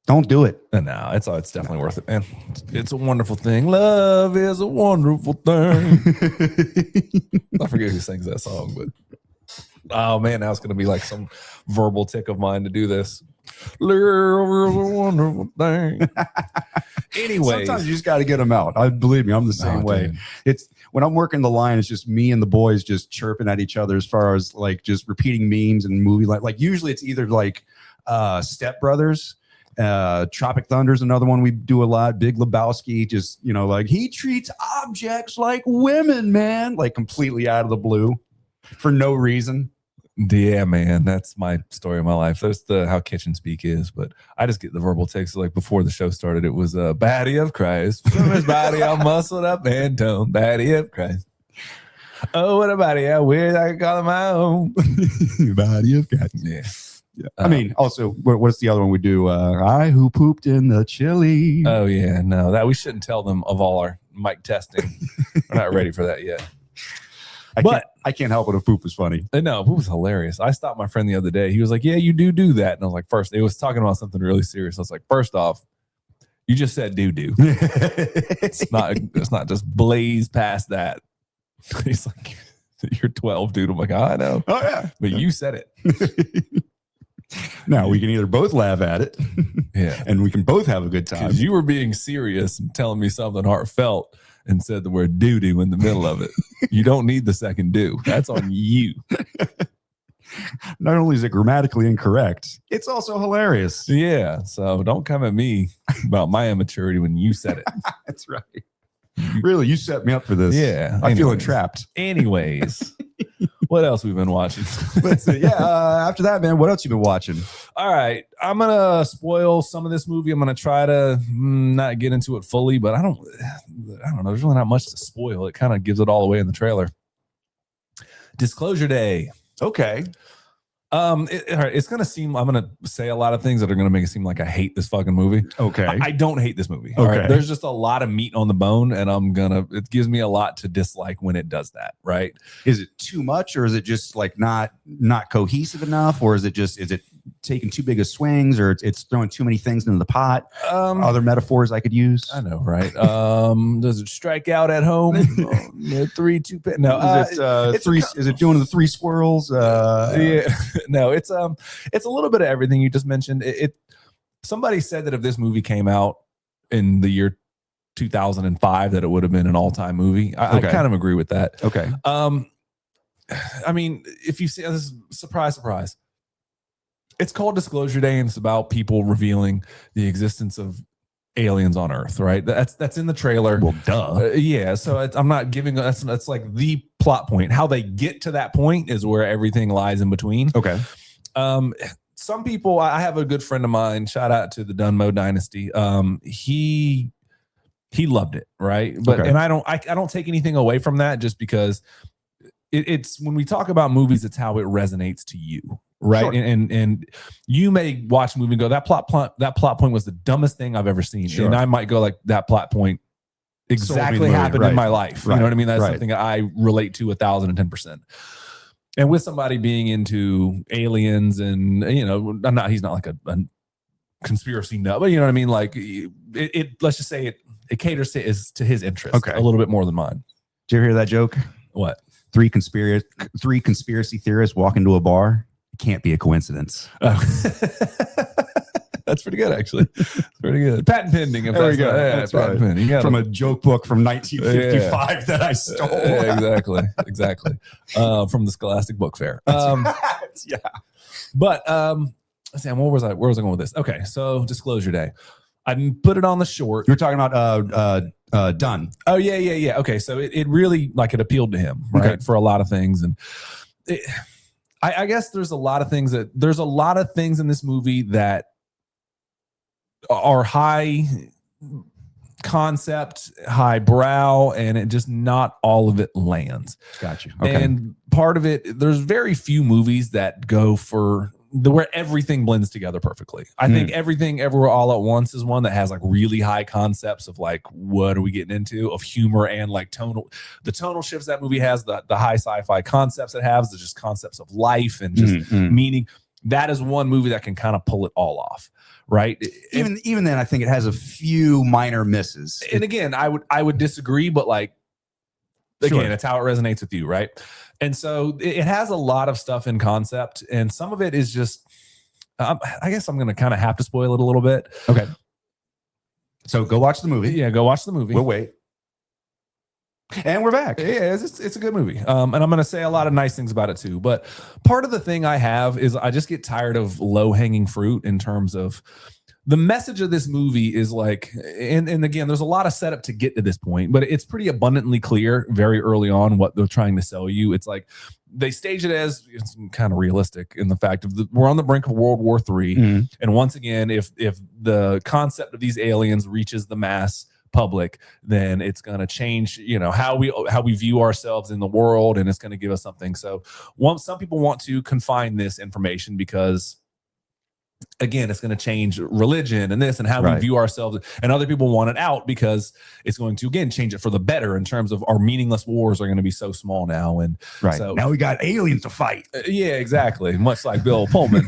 Don't do it. No, it's definitely worth it, man. It's a wonderful thing. Love is a wonderful thing. I forget who sings that song, but oh man, now it's gonna be like some verbal tick of mine to do this. Love is a wonderful thing. Anyway, sometimes you just got to get them out. Believe me, I'm the same way. Dude. It's when I'm working the line, it's just me and the boys just chirping at each other as far as like just repeating memes and movie like usually it's either like Step Brothers. Tropic Thunder's another one we do a lot. Big Lebowski, just like he treats objects like women, man, like completely out of the blue for no reason. Yeah, man, that's my story of my life. That's how kitchen speak is, but I just get the verbal takes. Like before the show started, it was a body of Christ, from his body all muscled up and toned, body of Christ. Oh, what a body I wish I could call it my own. Body of Christ. Yeah. Yeah. I mean, also, what's the other one we do? I who pooped in the chili. Oh yeah, no, that we shouldn't tell them of all our mic testing. We're not ready for that yet. I can't help it if poop was funny. No, poop was hilarious. I stopped my friend the other day. He was like, "Yeah, you do that," and I was like, "First, it was talking about something really serious." I was like, "First off, you just said do." It's not just blaze past that." He's like, You're 12, dude. I'm like, I know. Oh yeah. But you said it. Now we can either both laugh at it, Yeah. and we can both have a good time. Because you were being serious and telling me something heartfelt and said the word doo-doo in the middle of it. You don't need the second do. That's on you. Not only is it grammatically incorrect, it's also hilarious. Yeah. So don't come at me about my immaturity when you said it. That's right. Really, you set me up for this. Yeah. I feel entrapped. Anyways, what else we've been watching? Let's see. Yeah. After that, man, what else you been watching? All right. I'm going to spoil some of this movie. I'm going to try to not get into it fully, but I don't know. There's really not much to spoil. It kind of gives it all away in the trailer. Disclosure Day. Okay. It's going to seem, I'm going to say a lot of things that are going to make it seem like I hate this fucking movie. Okay. I don't hate this movie. Okay. All right. There's just a lot of meat on the bone, and it gives me a lot to dislike when it does that. Right. Is it too much, or is it just like not cohesive enough, or is it taking too big of swings, or it's throwing too many things into the pot? Other metaphors I could use. I know, right? Does it strike out at home? 3-2. No, is it doing the three squirrels? Yeah, no, it's a little bit of everything you just mentioned. Somebody said that if this movie came out in the year 2005, that it would have been an all-time movie. I kind of agree with that. Okay. I mean, if you see this, surprise, it's called Disclosure Day, and it's about people revealing the existence of aliens on Earth, right? That's in the trailer. Well, duh. Yeah, so I'm not giving that's like the plot point. How they get to that point is where everything lies in between. Okay. Some people, I have a good friend of mine, shout out to the Dunmo Dynasty. He loved it, right? But okay. And I don't take anything away from that, just because it's when we talk about movies, it's how it resonates to you. Right. Sure. And you may watch a movie and go, that plot point was the dumbest thing I've ever seen. Sure. And I might go like, that plot point exactly happened in my life. Right. You know what I mean? That's something that I relate to 1,010%. And with somebody being into aliens and, he's not like a conspiracy nut, but you know what I mean? Like let's just say it caters to his interest a little bit more than mine. Did you ever hear that joke? What? Three conspiracy theorists walk into a bar. Can't be a coincidence. That's pretty good, actually. Pretty good. Patent pending. There we go. That's patent pending. From a joke book from 1955 that I stole. Exactly. From the Scholastic Book Fair. Yeah. But Sam, where was I going with this? Okay, so Disclosure Day. I put it on the short. You're talking about Dunn. Oh yeah. Okay, so it really it appealed to him, right, for a lot of things, and I guess there's a lot of things in this movie that are high concept, high brow, and it just not all of it lands. Gotcha. Okay. And part of it, there's very few movies that go for where everything blends together perfectly. I think Everything Everywhere All at Once is one that has really high concepts of what are we getting into, of humor and the tonal shifts that movie has, the high sci-fi concepts it has, the just concepts of life and just meaning. That is one movie that can kind of pull it all off, right? Even then, I think it has a few minor misses. And again, I would disagree, but again, it's how it resonates with you, right? And so it has a lot of stuff in concept, and some of it is just, I guess I'm going to kind of have to spoil it a little bit. Okay. So go watch the movie. Yeah, go watch the movie. We'll wait. And we're back. Yeah, it's a good movie. And I'm going to say a lot of nice things about it too. But part of the thing I have is I just get tired of low-hanging fruit in terms of the message of this movie is and again, there's a lot of setup to get to this point, but it's pretty abundantly clear very early on what they're trying to sell you. It's they stage it as it's kind of realistic in the fact of we're on the brink of World War III. And once again, if the concept of these aliens reaches the mass public, then it's going to change, how we view ourselves in the world, and it's going to give us something. So some people want to confine this information because, again, it's going to change religion and this and how we view ourselves, and other people want it out because it's going to, again, change it for the better in terms of our meaningless wars are going to be so small now. And so now we got aliens to fight. Yeah, exactly. Much like Bill Pullman.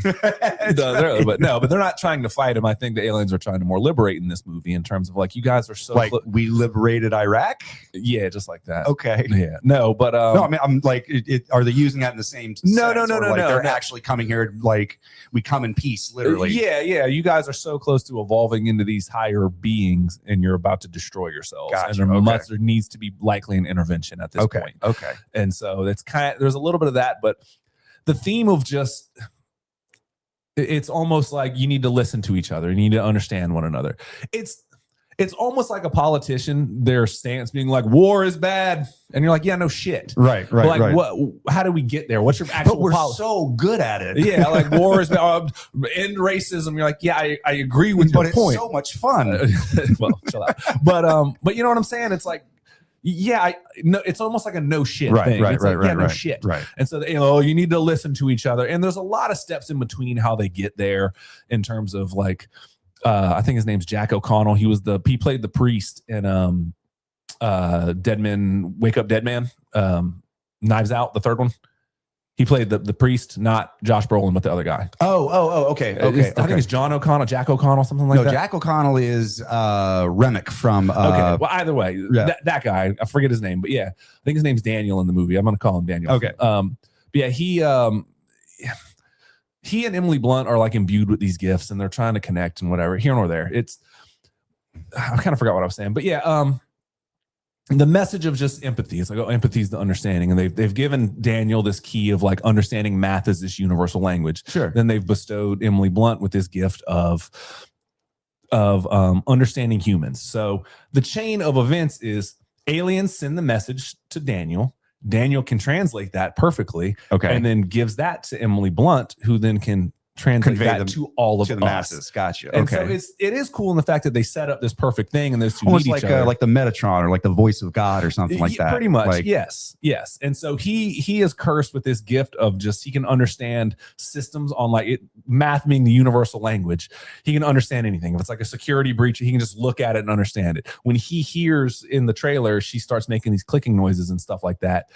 But they're not trying to fight him. I think the aliens are trying to more liberate in this movie in terms of like, you guys are so like we liberated Iraq. Yeah, just like that. Okay. Yeah. No, but no, I mean, I'm like, are they using that in the same? No. They're actually coming here. Like we come in peace, literally. Yeah. You guys are so close to evolving into these higher beings, and you're about to destroy yourselves. Gotcha. And there needs to be likely an intervention at this point. Okay. And so it's there's a little bit of that, but the theme of just, it's almost like you need to listen to each other. You need to understand one another. It's almost like a politician, their stance being like, war is bad. And you're like, yeah, no shit. Right. Like, how do we get there? What's your actual But we're policy? so good at it. Yeah, like war is bad. End racism. You're like, yeah, I agree with your point. It's so much fun. Well, chill out. But you know what I'm saying? It's like, yeah, it's almost like a no shit thing. It's like, no shit. Right. And so, you need to listen to each other. And there's a lot of steps in between how they get there in terms of like, I think his name's Jack O'Connell. He played the priest in Dead Man, Wake Up Dead Man, Knives Out, the third one. He played the priest, not Josh Brolin, but the other guy. Okay. I think it's Jack O'Connell, something like that. No, Jack O'Connell is Remick from. Okay. Well, either way, that guy, I forget his name, but yeah, I think his name's Daniel in the movie. I'm going to call him Daniel. Okay. But yeah, he and Emily Blunt are like imbued with these gifts, and they're trying to connect and whatever. Here nor there. I kind of forgot what I was saying, but yeah, the message of just empathy. It's like, empathy is the understanding, and they've given Daniel this key of like understanding math as this universal language. Sure. Then they've bestowed Emily Blunt with this gift of understanding humans. So the chain of events is aliens send the message to Daniel. Daniel can translate that perfectly, and then gives that to Emily Blunt, who then can translate that to all of the masses. Gotcha. And so it is cool in the fact that they set up this perfect thing, and those two almost meet each other. Like the Metatron or like the voice of God or something like that. Pretty much, like, yes. And so he is cursed with this gift of just, he can understand systems on like math being the universal language. He can understand anything. If it's like a security breach, he can just look at it and understand it. When he hears in the trailer, she starts making these clicking noises and stuff like that,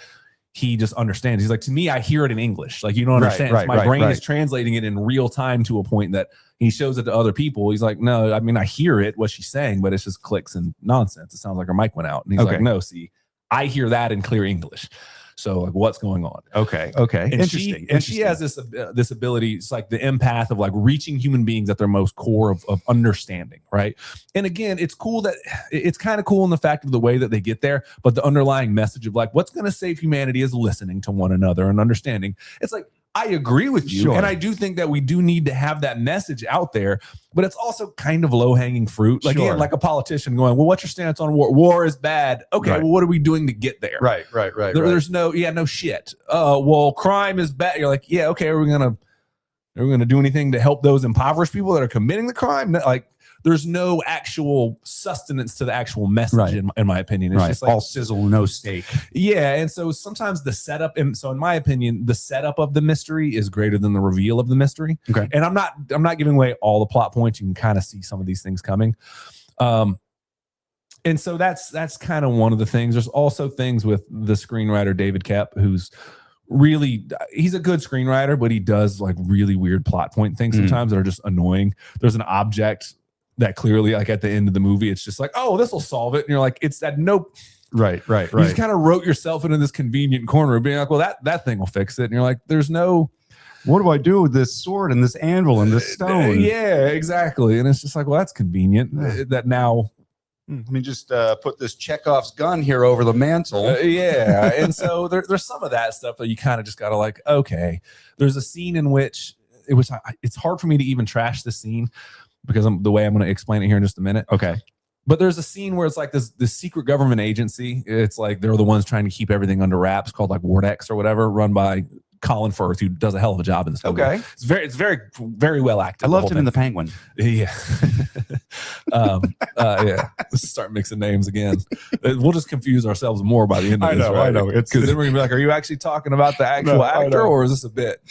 he just understands. He's like, to me, I hear it in English. Like, you don't understand. My brain is translating it in real time to a point that he shows it to other people. He's like, no, I mean, I hear it, what she's saying, but it's just clicks and nonsense. It sounds like her mic went out. And he's like, no, see, I hear that in clear English. So like, what's going on? Okay. And Interesting. She has this ability. It's like the empath of like reaching human beings at their most core of understanding, right? And again, it's cool that it's kind of cool in the fact of the way that they get there, but the underlying message of like, what's going to save humanity is listening to one another and understanding. It's like, I agree with you. Sure. And I do think that we do need to have that message out there, but it's also kind of low-hanging fruit. Like, again, like a politician going, well, what's your stance on war? War is bad. Okay, well, what are we doing to get there? Right. There's no shit. Well, crime is bad. You're like, yeah, okay, are we gonna do anything to help those impoverished people that are committing the crime? Like, there's no actual sustenance to the actual message, in my opinion. It's just like all sizzle, no steak. Yeah, and so sometimes the setup, and so in my opinion, the setup of the mystery is greater than the reveal of the mystery. Okay, and I'm not giving away all the plot points. You can kind of see some of these things coming, and so that's kind of one of the things. There's also things with the screenwriter David Koepp, who's he's a good screenwriter, but he does like really weird plot point things sometimes that are just annoying. There's an object that clearly, like at the end of the movie, it's just like, oh, this will solve it. And you're like, it's that nope. Right. You just kind of wrote yourself into this convenient corner of being like, well, that thing will fix it. And you're like, there's no, what do I do with this sword and this anvil and this stone? Yeah, exactly. And it's just like, well, that's convenient. That now, let me just put this Chekhov's gun here over the mantle. And so there's some of that stuff that you kind of just got to like, okay. There's a scene in which it's hard for me to even trash this scene, because the way I'm going to explain it here in just a minute. Okay. But there's a scene where it's like this secret government agency. It's like they're the ones trying to keep everything under wraps, called like Wardex or whatever, run by Colin Firth, who does a hell of a job in this movie. Okay. It's very, very well acted. I loved him in The Penguin. Yeah. Yeah. Let's start mixing names again. We'll just confuse ourselves more by the end of this. I know. It's because then we're gonna be like, are you actually talking about the actual actor, or is this a bit?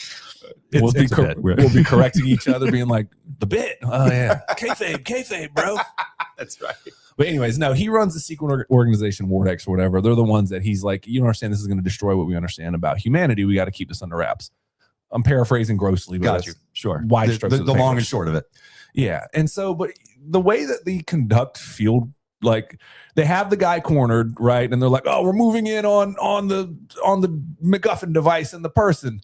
We'll be correcting each other, being like, the bit. Oh yeah. Kayfabe, bro. That's right. But anyways, no, he runs the secret organization, Wardex or whatever. They're the ones that he's like, you don't understand, this is going to destroy what we understand about humanity. We got to keep this under wraps. I'm paraphrasing grossly, but Got you. Sure. Wide The, strokes the, of the the long paper. and short of it. Yeah. And so, but the way that they conduct field, like they have the guy cornered, right? And they're like, oh, we're moving in on the MacGuffin device and the person.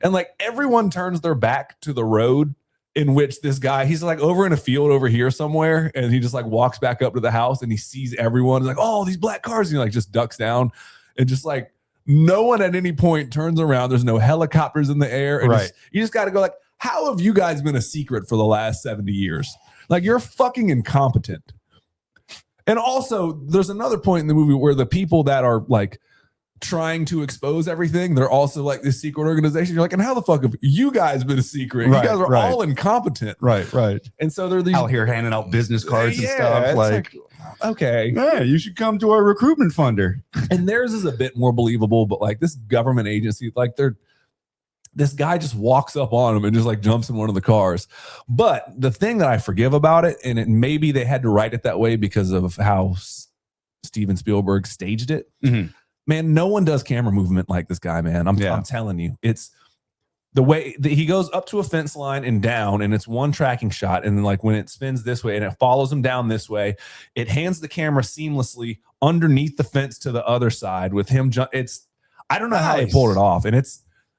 And like everyone turns their back to the road in which this guy, he's like over in a field over here somewhere. And he just like walks back up to the house and he sees everyone. He's like, oh, these black cars. And he like just ducks down and just like no one at any point turns around. There's no helicopters in the air. And Right. you just got to go like, how have you guys been a secret for the last 70 years? Like you're fucking incompetent. And also, there's another point in the movie where the people that are like trying to expose everything, they're also like this secret organization. You're like, and how the fuck have you guys been a secret? Right, you guys are right. all incompetent. Right. And so they're these Out here handing out business cards and Yeah, stuff. it's Like, okay. yeah, you should come to our recruitment funder. And theirs is a bit more believable, but like this government agency, like this guy just walks up on him and just like jumps in one of the cars. But the thing that I forgive about it, and maybe they had to write it that way because of how Steven Spielberg staged it. Mhm. Man, no one does camera movement like this guy, man. I'm telling you. It's the way that he goes up to a fence line and down, and it's one tracking shot. And then like when it spins this way and it follows him down this way, it hands the camera seamlessly underneath the fence to the other side with him. I don't know how they pulled it off. And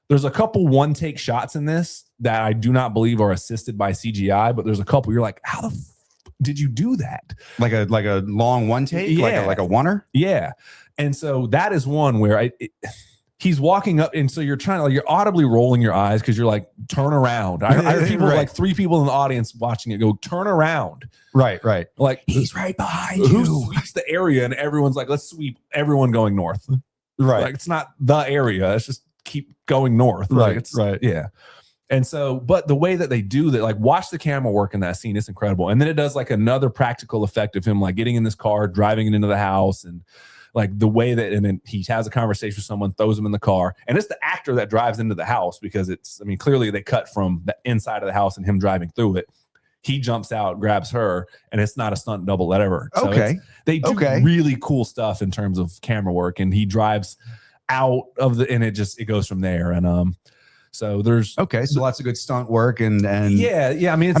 there's a couple one take shots in this that I do not believe are assisted by CGI, but there's a couple you're like, how the did you do that? Like a long one take, Yeah. like a oneer. Yeah. And so that is one where he's walking up, and so you're trying to like you're audibly rolling your eyes because you're like, turn around. I heard people Right. like 3 people in the audience watching it go, turn around. Right. Like He's right behind who you. sweeps the area, and everyone's like, let's sweep everyone going north. Right. Like it's not the area. It's just keep going north. Like, Right. Right. Yeah. And so, but the way that they do that, like watch the camera work in that scene, it's incredible. And then it does like another practical effect of him like getting in this car, driving it into the house, and like the way that, and then he has a conversation with someone, throws him in the car, and it's the actor that drives into the house because it's, I mean, clearly they cut from the inside of the house and him driving through it. He jumps out, grabs her, and it's not a stunt double, whatever. So Okay. they do really cool stuff in terms of camera work, and he drives out of the, and it goes from there. And so there's So lots of good stunt work and yeah. I mean,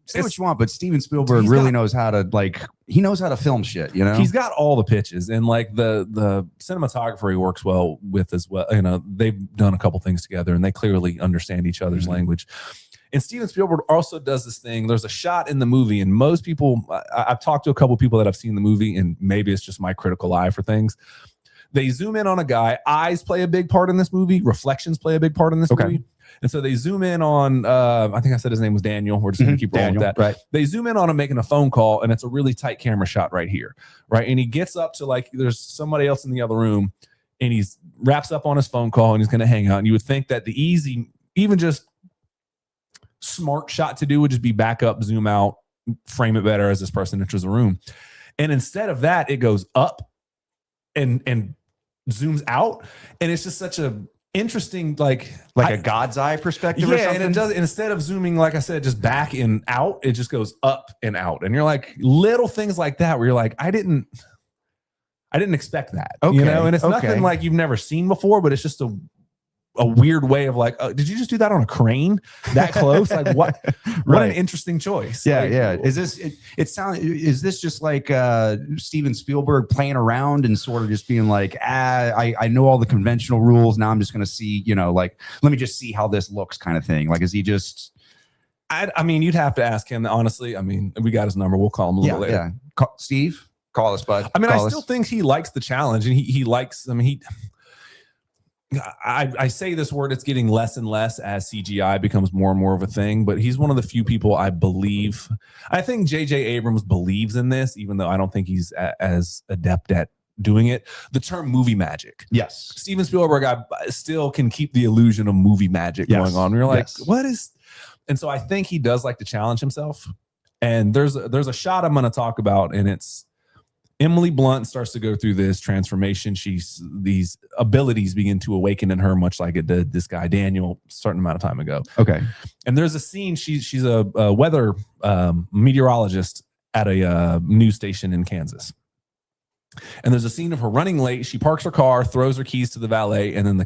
say what you want, but Steven Spielberg really knows how to he knows how to film shit, you know? He's got all the pitches, and like the cinematographer he works well with as well. You know, they've done a couple things together and they clearly understand each other's language. And Steven Spielberg also does this thing. There's a shot in the movie, and most people, I've talked to a couple people that have seen the movie, and maybe it's just my critical eye for things. They zoom in on a guy. Eyes play a big part in this movie. Reflections play a big part in this movie. And so they zoom in on, I think I said his name was Daniel. We're just going to keep rolling with that. Right. They zoom in on him making a phone call, and it's a really tight camera shot right here. Right. And he gets up to like, there's somebody else in the other room, and he's wraps up on his phone call, and he's going to hang out. And you would think that the easy, even just smart shot to do would just be back up, zoom out, frame it better as this person enters the room. And instead of that, it goes up and zooms out, and it's just such a interesting like a God's eye perspective or something. And it does, instead of zooming, like I said, just back and out, it just goes up and out. And you're like, little things like that where you're like, I didn't expect that. You know, and it's nothing like you've never seen before, but it's just a weird way of like, did you just do that on a crane that close? Like what an interesting choice. Yeah. Is this is this just like Steven Spielberg playing around and sort of just being like, I know all the conventional rules. Now I'm just going to see, like, let me just see how this looks kind of thing. Like, is he just, I mean, you'd have to ask him, honestly. I mean, we got his number. We'll call him a little later. Yeah. Steve, call us, bud. I mean, I still think he likes the challenge, and he likes, I mean, I say this word, it's getting less and less as CGI becomes more and more of a thing, but he's one of the few people I think J.J. Abrams believes in this, even though I don't think he's as adept at doing it. The term movie magic. Yes. Steven Spielberg, I still can keep the illusion of movie magic going on. You're like, what is, and so I think he does like to challenge himself. And there's a shot I'm going to talk about, and it's Emily Blunt starts to go through this transformation. These abilities begin to awaken in her, much like it did this guy Daniel a certain amount of time ago. Okay. And there's a scene. She's a weather meteorologist at a news station in Kansas. And there's a scene of her running late. She parks her car, throws her keys to the valet, and then the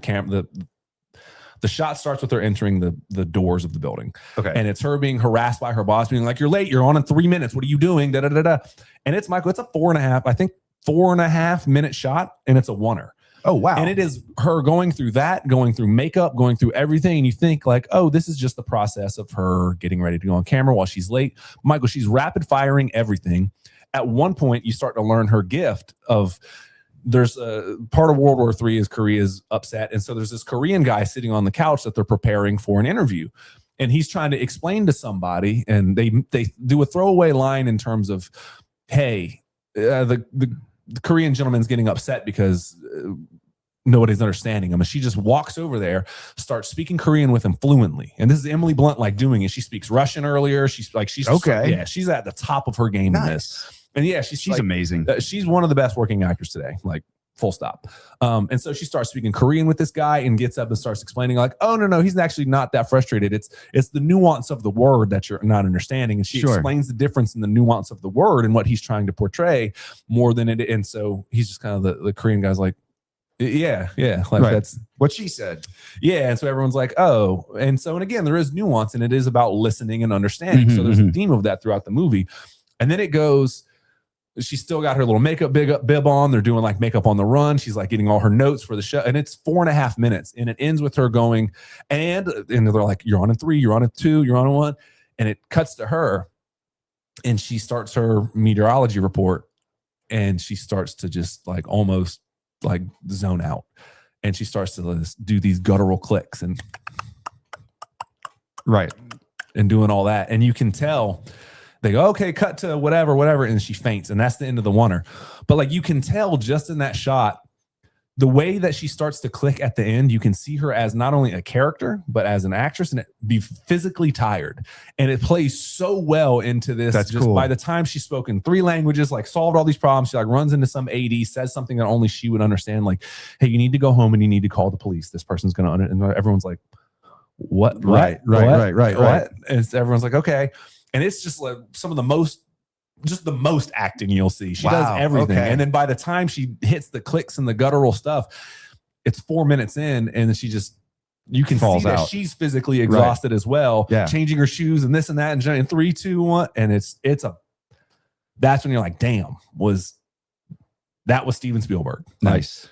The shot starts with her entering the doors of the building. Okay. And it's her being harassed by her boss, being like, "You're late. You're on in 3 minutes. What are you doing?" Da da da da. And it's Michael. It's a 4.5 minute shot, and it's a oneer. Oh, wow. And it is her going through that, going through makeup, going through everything. And you think like, oh, this is just the process of her getting ready to go on camera while she's late. Michael, she's rapid firing everything. At one point, you start to learn her gift of there's a part of World War III is Korea's upset. And so there's this Korean guy sitting on the couch that they're preparing for an interview. And he's trying to explain to somebody, and they do a throwaway line in terms of, hey, the Korean gentleman's getting upset because nobody's understanding him. And she just walks over there, starts speaking Korean with him fluently. And this is Emily Blunt like doing it. She speaks Russian earlier. She's okay. Yeah, she's at the top of her game in this. And yeah, she's like, amazing. She's one of the best working actors today, like full stop. And so she starts speaking Korean with this guy and gets up and starts explaining like, oh, no, he's actually not that frustrated. It's the nuance of the word that you're not understanding. And she explains the difference in the nuance of the word and what he's trying to portray more than it. And so he's just kind of the Korean guy's like, yeah. Like that's what she said. Yeah. And so everyone's like, oh, and again, there is nuance, and it is about listening and understanding. So there's a theme of that throughout the movie. And then it goes, she's still got her little makeup bib on. They're doing like makeup on the run. She's like getting all her notes for the show. And it's 4.5 minutes. And it ends with her going, and they're like, you're on in 3, you're on in 2, you're on in 1. And it cuts to her. And she starts her meteorology report. And she starts to just like almost like zone out. And she starts to do these guttural clicks and doing all that. And you can tell they go, okay, cut to whatever. And she faints. And that's the end of the oneer. But like, you can tell just in that shot, the way that she starts to click at the end, you can see her as not only a character, but as an actress, and it be physically tired. And it plays so well into this. That's just cool. By the time she's spoken 3 languages, like solved all these problems, she like runs into some AD, says something that only she would understand. Like, hey, you need to go home and you need to call the police. This person's going to, and everyone's like, what? Right. And everyone's like, okay. And it's just like the most acting you'll see. She does everything. Okay. And then by the time she hits the clicks and the guttural stuff, it's 4 minutes in, and you can see that she's physically exhausted as well. Yeah. Changing her shoes and this and that, and in 3, 2, 1. And that's when you're like, damn, that was Steven Spielberg. Nice.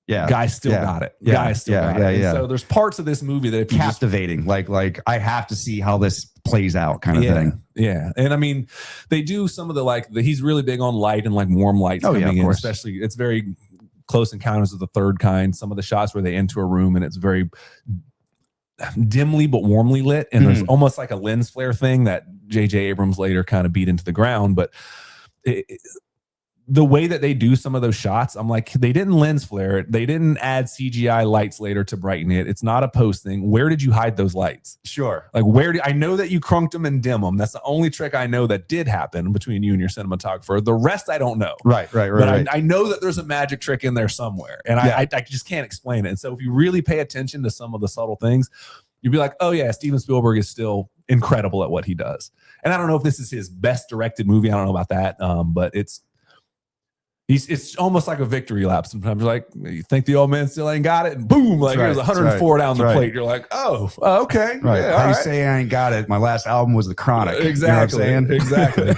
Yeah. Guy still got it. Guy still got it. And so there's parts of this movie that if you captivating, like I have to see how this plays out kind of thing. Yeah. And I mean, they do some of he's really big on light and like warm lights coming in, especially it's very Close Encounters of the Third Kind. Some of the shots where they enter a room and it's very dimly but warmly lit. And there's almost like a lens flare thing that J.J. Abrams later kind of beat into the ground. But the way that they do some of those shots, I'm like, they didn't lens flare it. They didn't add CGI lights later to brighten it. It's not a post thing. Where did you hide those lights? Sure. Like I know that you crunked them and dim them. That's the only trick I know that did happen between you and your cinematographer. The rest I don't know. Right. But I know that there's a magic trick in there somewhere, and I just can't explain it. And so if you really pay attention to some of the subtle things, you'd be like, oh yeah, Steven Spielberg is still incredible at what he does. And I don't know if this is his best directed movie. I don't know about that. But it's almost like a victory lap. Sometimes you're like, you think the old man still ain't got it, and boom, like here's 104 down the plate. You're like, oh, okay. Right. Yeah, How you say I ain't got it? My last album was The Chronic. Exactly. You know what I'm saying? Exactly.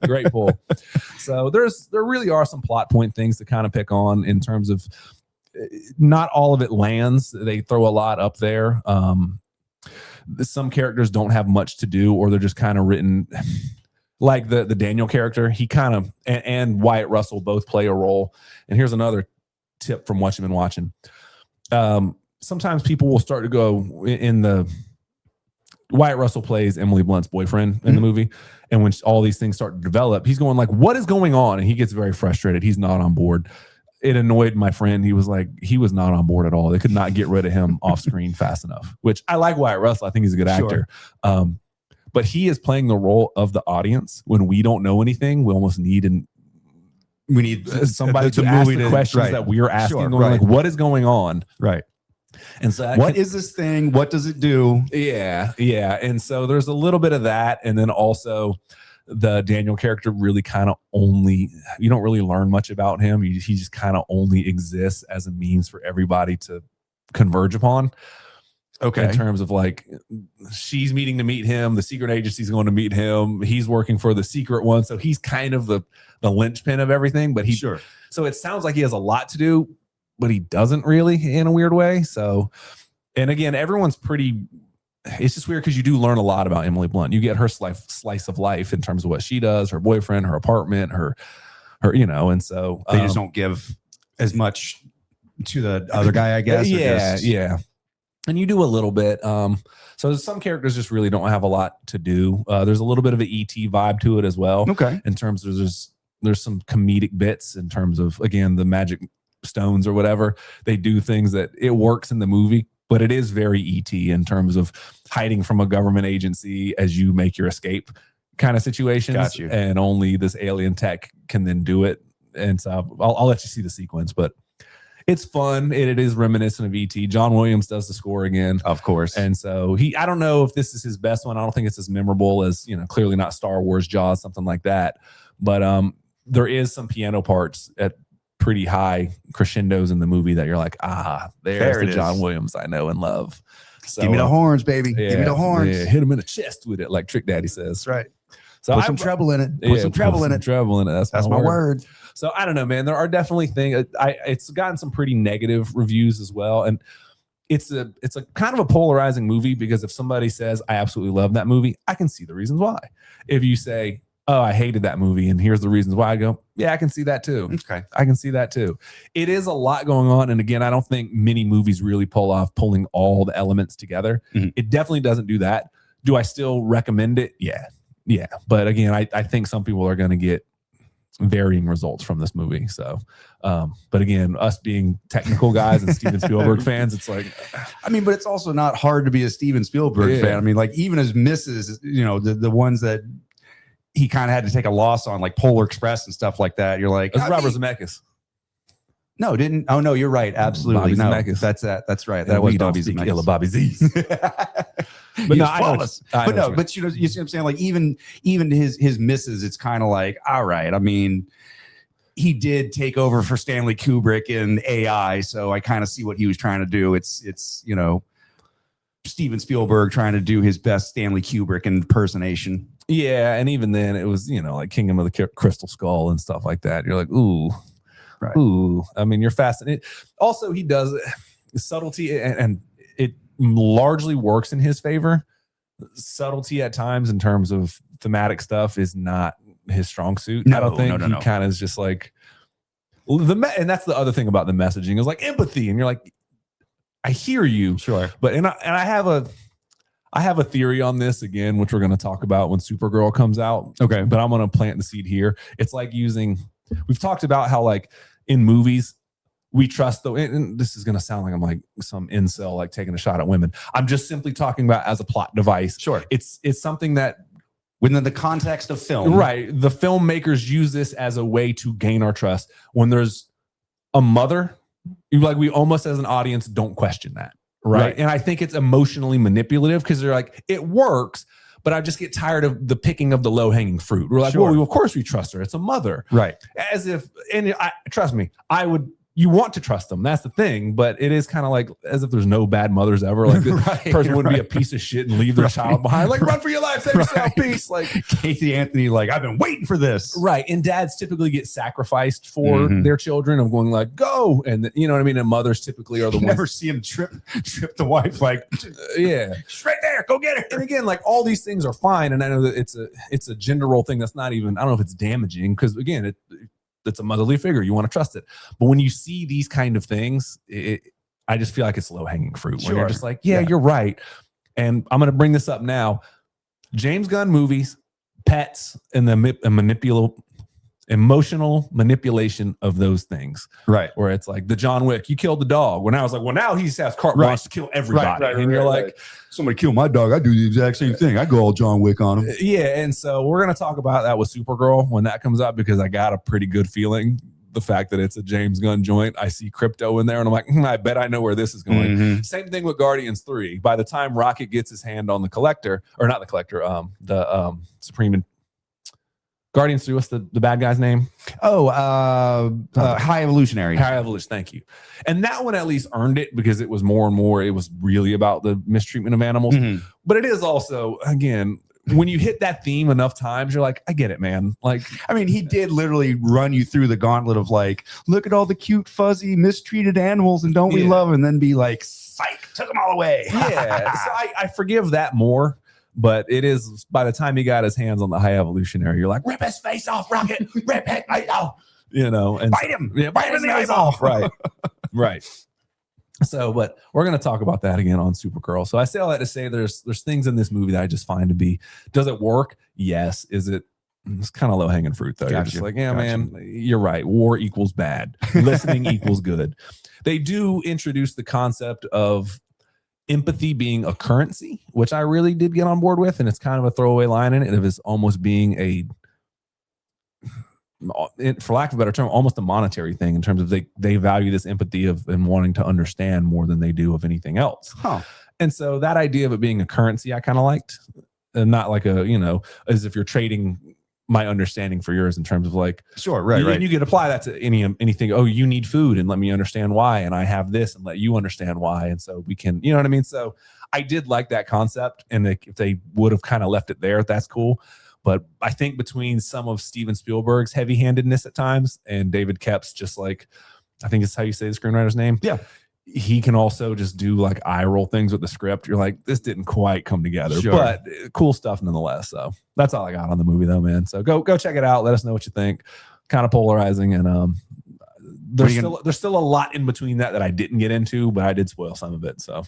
Great pull. So there really are some plot point things to kind of pick on in terms of not all of it lands. They throw a lot up there. Some characters don't have much to do, or they're just kind of written. Like the Daniel character, he kind of and Wyatt Russell both play a role. And here's another tip from Watching and Watching. Sometimes people will start to go in the Wyatt Russell plays Emily Blunt's boyfriend in the movie, and when all these things start to develop, he's going like, "What is going on?" And he gets very frustrated. He's not on board. It annoyed my friend. He was like, he was not on board at all. They could not get rid of him off screen fast enough. Which I like Wyatt Russell. I think he's a good actor. But he is playing the role of the audience when we don't know anything. We almost need somebody to ask the questions that we are asking. Like, what is going on? Right. And so, what is this thing? What does it do? Yeah. And so there's a little bit of that, and then also the Daniel character really kind of you don't really learn much about him. He just kind of only exists as a means for everybody to converge upon. Okay. In terms of like, she's meeting to meet him, the secret agency's going to meet him. He's working for the secret one, so he's kind of the linchpin of everything. But so it sounds like he has a lot to do, but he doesn't really in a weird way. So, and again, everyone's pretty. It's just weird because you do learn a lot about Emily Blunt. You get her slice of life in terms of what she does, her boyfriend, her apartment, her and so they just don't give as much to the other guy, I guess. Yeah. And you do a little bit. So some characters just really don't have a lot to do. There's a little bit of an ET vibe to it as well. Okay. In terms of there's some comedic bits in terms of, again, the magic stones or whatever. They do things that it works in the movie, but it is very ET in terms of hiding from a government agency as you make your escape kind of situations. Got you. And only this alien tech can then do it. And so I'll let you see the sequence, but it's fun. It is reminiscent of E.T. John Williams does the score again. Of course. And so I don't know if this is his best one. I don't think it's as memorable as, clearly not Star Wars, Jaws, something like that. But there is some piano parts at pretty high crescendos in the movie that you're like, there's the John Williams I know and love. So, give me the horns, baby. Give me the horns. Yeah, hit him in the chest with it, like Trick Daddy says. That's right. So put some treble in it. Put some treble in it. Treble in it. That's my word. So I don't know, man. There are definitely things. It's gotten some pretty negative reviews as well, and it's a kind of a polarizing movie because if somebody says I absolutely love that movie, I can see the reasons why. If you say, oh, I hated that movie, and here's the reasons why, I go, yeah, I can see that too. Okay, I can see that too. It is a lot going on, and again, I don't think many movies really pull off pulling all the elements together. Mm-hmm. It definitely doesn't do that. Do I still recommend it? Yeah. But again, I think some people are going to get varying results from this movie. So, but again, us being technical guys and Steven Spielberg fans, it's like, but it's also not hard to be a Steven Spielberg fan. I mean, like even his misses, the ones that he kind of had to take a loss on, like Polar Express and stuff like that. You're like, that's Robert Zemeckis. No, didn't. Oh no, you're right. Absolutely, Bobby no. Zemeckis. That's right. That was Bobby Zemeckis. Bobby Z's. But no, flawless. But you see what I'm saying? Like even his misses, it's kind of like, all right. I mean, he did take over for Stanley Kubrick in AI, so I kind of see what he was trying to do. It's Steven Spielberg trying to do his best Stanley Kubrick impersonation. Yeah, and even then, it was like Kingdom of the Crystal Skull and stuff like that. You're like, ooh. Right. Ooh, I mean, you're fascinated. Also, he does subtlety, and it largely works in his favor. Subtlety at times in terms of thematic stuff is not his strong suit. I don't think he kind of is just like and that's the other thing about the messaging is like empathy, and you're like, I hear you, sure, but I have a theory on this again, which we're going to talk about when Supergirl comes out. Okay, but I'm going to plant the seed here. It's like we've talked about how like in movies we trust and this is going to sound like I'm like some incel like taking a shot at women. I'm just simply talking about as a plot device. Sure, it's something that within the context of film, right? The filmmakers use this as a way to gain our trust. When there's a mother, we almost as an audience don't question that, right? And I think it's emotionally manipulative because they're like, it works. But I just get tired of the picking of the low-hanging fruit. We're like, well, of course we trust her. It's a mother. Right. As if, and trust me, you want to trust them. That's the thing. But it is kind of like as if there's no bad mothers ever. Like this person wouldn't be a piess of shit and leave their child behind. Like, run for your life, save yourself, peace. Like Casey Anthony, like, I've been waiting for this. Right. And dads typically get sacrificed for their children of going like, go. And you know what I mean? And mothers typically are the ones. Never see him trip the wife like, yeah. She's right there. Go get her. And again, like all these things are fine. And I know that it's a gender role thing that's not even, I don't know if it's damaging because again, it's a motherly figure. You want to trust it. But when you see these kind of things, I just feel like it's low hanging fruit. When you're just like, yeah, you're right. And I'm going to bring this up now. James Gunn movies, pets, and the emotional manipulation of those things. Right. Where it's like the John Wick, you killed the dog. When I was like, well, now he has carte blanche to kill everybody. Right, and you're like, somebody killed my dog. I do the exact same thing. I go all John Wick on him. Yeah. And so we're going to talk about that with Supergirl when that comes out, because I got a pretty good feeling. The fact that it's a James Gunn joint, I see crypto in there, and I'm like, I bet I know where this is going. Same thing with Guardians 3. By the time Rocket gets his hand on the Collector, or not the Collector, the Supreme Guardians 3, what's the bad guy's name? Oh, High Evolutionary. High Evolution, thank you. And that one at least earned it because it was more and more, it was really about the mistreatment of animals. Mm-hmm. But it is also, again, when you hit that theme enough times, you're like, I get it, man. Like, I mean, he did literally run you through the gauntlet of like, look at all the cute, fuzzy, mistreated animals, and don't we love them? And then be like, psych, took them all away. Yeah. So I forgive that more. But it is, by the time he got his hands on the High Evolutionary, you're like, rip his face off, Rocket, rip it right now, you know, and bite him, yeah, bite him in the eyeball, right, right. So, but we're gonna talk about that again on Supergirl. So I say all that to say, there's things in this movie that I just find to be, does it work? Yes. Is it? It's kind of low hanging fruit though. You're just like, yeah, man, you're right. War equals bad. Listening equals good. They do introduce the concept of empathy being a currency, which I really did get on board with, and it's kind of a throwaway line in it. It is almost being for lack of a better term, almost a monetary thing in terms of they value this empathy of and wanting to understand more than they do of anything else. Huh. And so that idea of it being a currency, I kind of liked, and not like a, you know, as if you're trading my understanding for yours in terms of like, sure, right, right. And you could apply that to anything. Oh, you need food, and let me understand why, and I have this, and let you understand why, and so we can, you know what I mean. So I did like that concept, and if they would have kind of left it there, that's cool. But I think between some of Steven Spielberg's heavy-handedness at times and David Koepp's just like, I think it's how you say the screenwriter's name. Yeah. He can also just do like eye roll things with the script. You're like, this didn't quite come together, sure. But cool stuff nonetheless. So that's all I got on the movie though, man. So go check it out. Let us know what you think. Kind of polarizing, and there's still a lot in between that I didn't get into, but I did spoil some of it. So,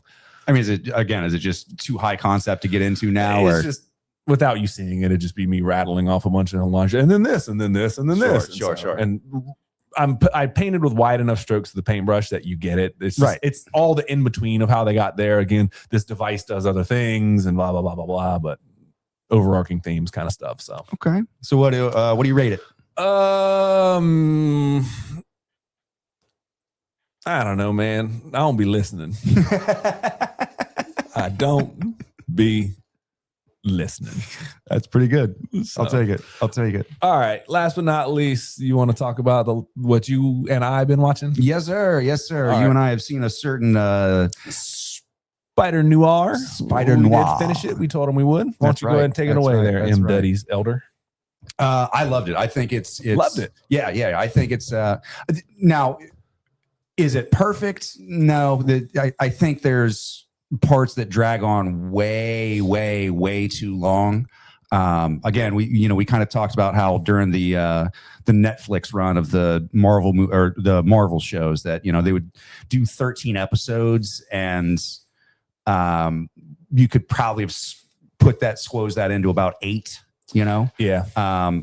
I mean, is it just too high concept to get into now, it's just without you seeing it, it'd just be me rattling off a bunch of lunch, and then this, and then this, and then this. Sure. And I painted with wide enough strokes of the paintbrush that you get it. It's just, right. It's all the in between of how they got there. Again, this device does other things and blah blah blah blah blah. But overarching themes, kind of stuff. So okay. So what do you rate it? I don't know, man. I don't be listening. I don't be listening. That's pretty good. So, I'll take it. All right. Last but not least, you want to talk about what you and I have been watching? Yes, sir. All you and I have seen a certain Spider Noir. We did finish it. We told him we would. Why don't you go ahead and take it away there, M. Duddy's elder? I loved it. I think it's loved it. Yeah. I think it's now. Is it perfect? No. I think there's parts that drag on way too long. Again, we kind of talked about how during the Netflix run of the Marvel shows that they would do 13 episodes, and you could probably have squoze that into about 8. Yeah.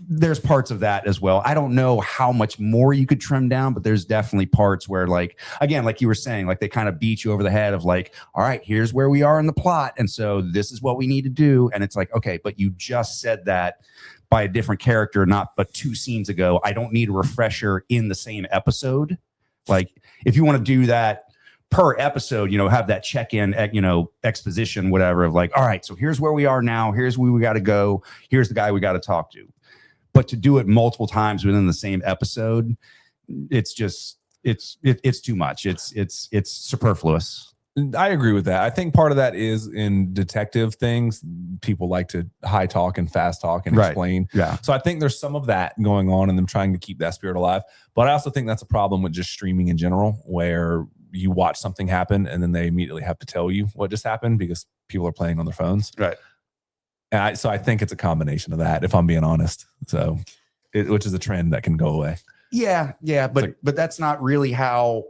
There's parts of that as well. I don't know how much more you could trim down, but there's definitely parts where, like, again, like you were saying, like they kind of beat you over the head of like, all right, here's where we are in the plot, and so this is what we need to do. And it's like, okay, but you just said that by a different character, not but 2 scenes ago. I don't need a refresher in the same episode. Like, if you want to do that per episode, have that check-in, exposition, whatever, of like, all right, so here's where we are now. Here's where we got to go. Here's the guy we got to talk to. But to do it multiple times within the same episode, it's just, it's too much. It's superfluous. I agree with that. I think part of that is in detective things. People like to high talk and fast talk and explain. Yeah. So I think there's some of that going on and them trying to keep that spirit alive. But I also think that's a problem with just streaming in general, where you watch something happen and then they immediately have to tell you what just happened because people are playing on their phones. Right. And so I think it's a combination of that, if I'm being honest. So, which is a trend that can go away. Yeah. But that's not really how.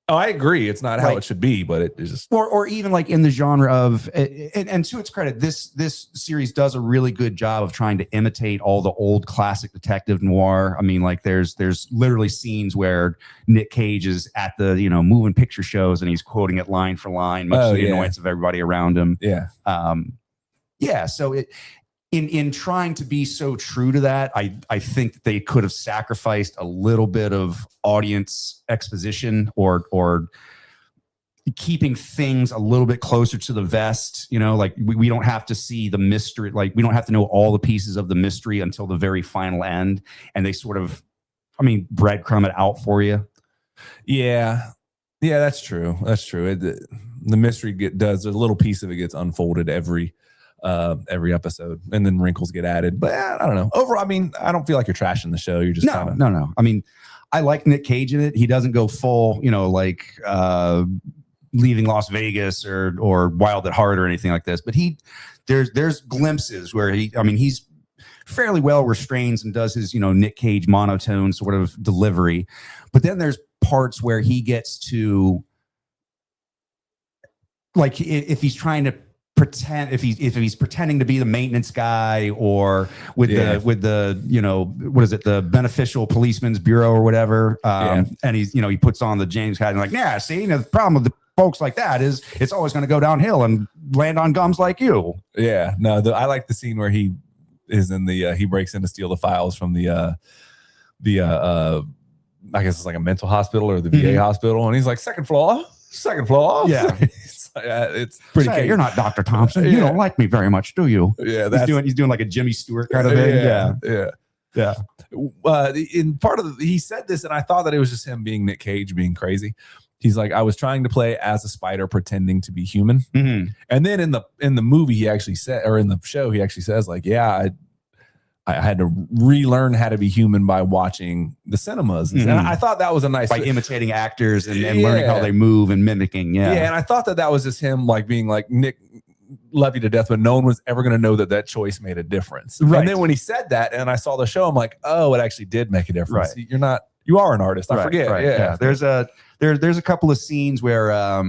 Oh, I agree. It's not how it should be, but it is just, or even like in the genre of, and to its credit, this series does a really good job of trying to imitate all the old classic detective noir. I mean, like there's literally scenes where Nick Cage is at the moving picture shows and he's quoting it line for line, much to the annoyance of everybody around him. Yeah. So in trying to be so true to that, I think that they could have sacrificed a little bit of audience exposition or keeping things a little bit closer to the vest, you know, like we don't have to see the mystery, like we don't have to know all the pieces of the mystery until the very final end. And they sort of, I mean, breadcrumb it out for you. Yeah. Yeah, that's true. That's true. The mystery does a little piece of it gets unfolded every episode, and then wrinkles get added. But I don't know. Overall, I mean, I don't feel like you're trashing the show. You're just no. I mean, I like Nick Cage in it. He doesn't go full, you know, like Leaving Las Vegas or Wild at Heart or anything like this. But there's glimpses where he's fairly well restrained and does his, you know, Nick Cage monotone sort of delivery. But then there's parts where he gets to, like, if he's trying to pretend, if he's pretending to be the maintenance guy, or with the you know, what is it, the Beneficial Policeman's Bureau or whatever, and he's, you know, he puts on the James hat and like, yeah, see, you know, the problem with the folks like that is it's always going to go downhill and land on gums like you. Yeah, no, I like the scene where he is in the he breaks in to steal the files from the I guess it's like a mental hospital or the VA hospital, and he's like, second floor. Yeah. It's pretty. Say, you're not Dr. Thompson. You don't like me very much, do you? Yeah, he's doing like a Jimmy Stewart kind of thing. Yeah. In part of he said this, and I thought that it was just him being Nick Cage, being crazy. He's like, I was trying to play as a spider, pretending to be human. Mm-hmm. And then in the movie, he actually said, or in the show, he actually says, like, yeah, I had to relearn how to be human by watching the cinemas. And I thought that was a nice, by imitating actors and learning how they move and mimicking. Yeah. And I thought that was just him, like, being like, Nick, love you to death, but no one was ever going to know that choice made a difference. Right. And then when he said that and I saw the show, I'm like, oh, it actually did make a difference. Right. You are an artist. I forget. Right. Yeah. There's a couple of scenes where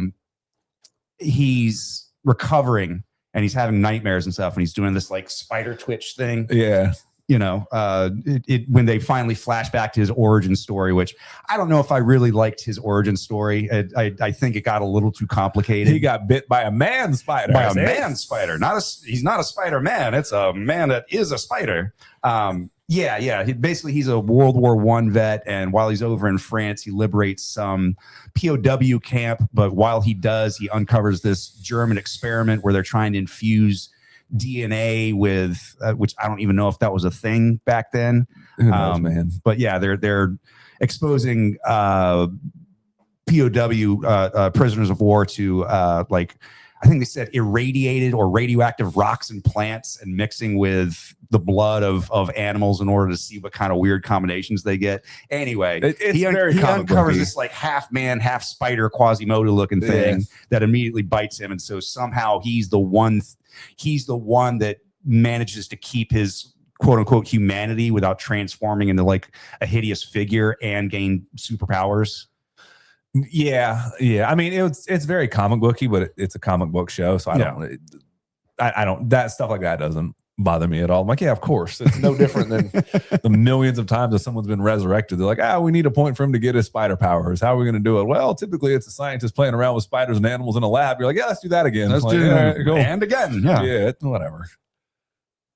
he's recovering and he's having nightmares and stuff, and he's doing this like spider twitch thing. Yeah. You know, when they finally flash back to his origin story, which I don't know if I really liked his origin story. I think it got a little too complicated. He got bit by a man spider. He's not a spider man. It's a man that is a spider. He's a World War I vet, and while he's over in France, he liberates some POW camp. But while he does, he uncovers this German experiment where they're trying to infuse DNA with, which I don't even know if that was a thing back then. Who knows, man? But yeah, they're exposing POW prisoners of war to I think they said irradiated or radioactive rocks and plants, and mixing with the blood of animals in order to see what kind of weird combinations they get. Anyway, he uncovers this like half man, half spider Quasimodo looking thing that immediately bites him. And so somehow he's the one that manages to keep his quote unquote humanity without transforming into like a hideous figure and gain superpowers. Yeah. I mean, it's very comic booky, but it's a comic book show, so I don't that stuff like that doesn't bother me at all. I'm like, yeah, of course, it's no different than the millions of times that someone's been resurrected. They're like, we need a point for him to get his spider powers. How are we going to do it? Well, typically it's a scientist playing around with spiders and animals in a lab. You're like, yeah, let's do that again. Let's do it and again. Yeah, whatever.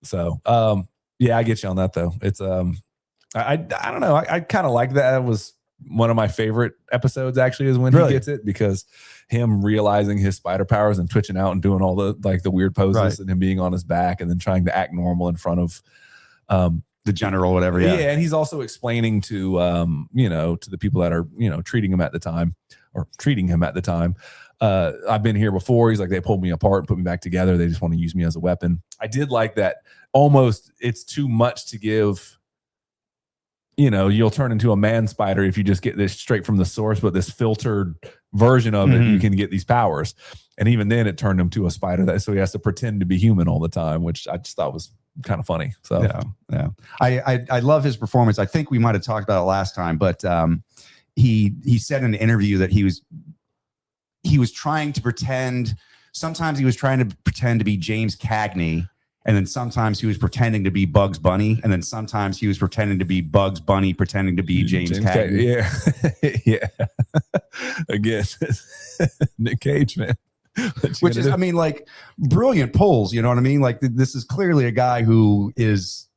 So, I get you on that though. It's I don't know. I kind of like that. It was one of my favorite episodes actually is when he gets it, because him realizing his spider powers and twitching out and doing all the weird poses and him being on his back and then trying to act normal in front of the general, whatever. Yeah. And he's also explaining to to the people that are, treating him at the time. I've been here before. He's like, they pulled me apart and put me back together. They just want to use me as a weapon. I did like that. Almost it's too much to give. You'll turn into a man spider if you just get this straight from the source, but this filtered version of it, you can get these powers. And even then it turned him to a spider, so he has to pretend to be human all the time, which I just thought was kind of funny. So yeah. I love his performance. I think we might have talked about it last time, but he said in an interview that he was trying to pretend. Sometimes he was trying to pretend to be James Cagney. And then sometimes he was pretending to be Bugs Bunny. And then sometimes he was pretending to be Bugs Bunny, pretending to be James Cagney. Yeah. Again, Nick Cage, man. Which is, I mean, like, brilliant pulls. You know what I mean? Like, this is clearly a guy who is,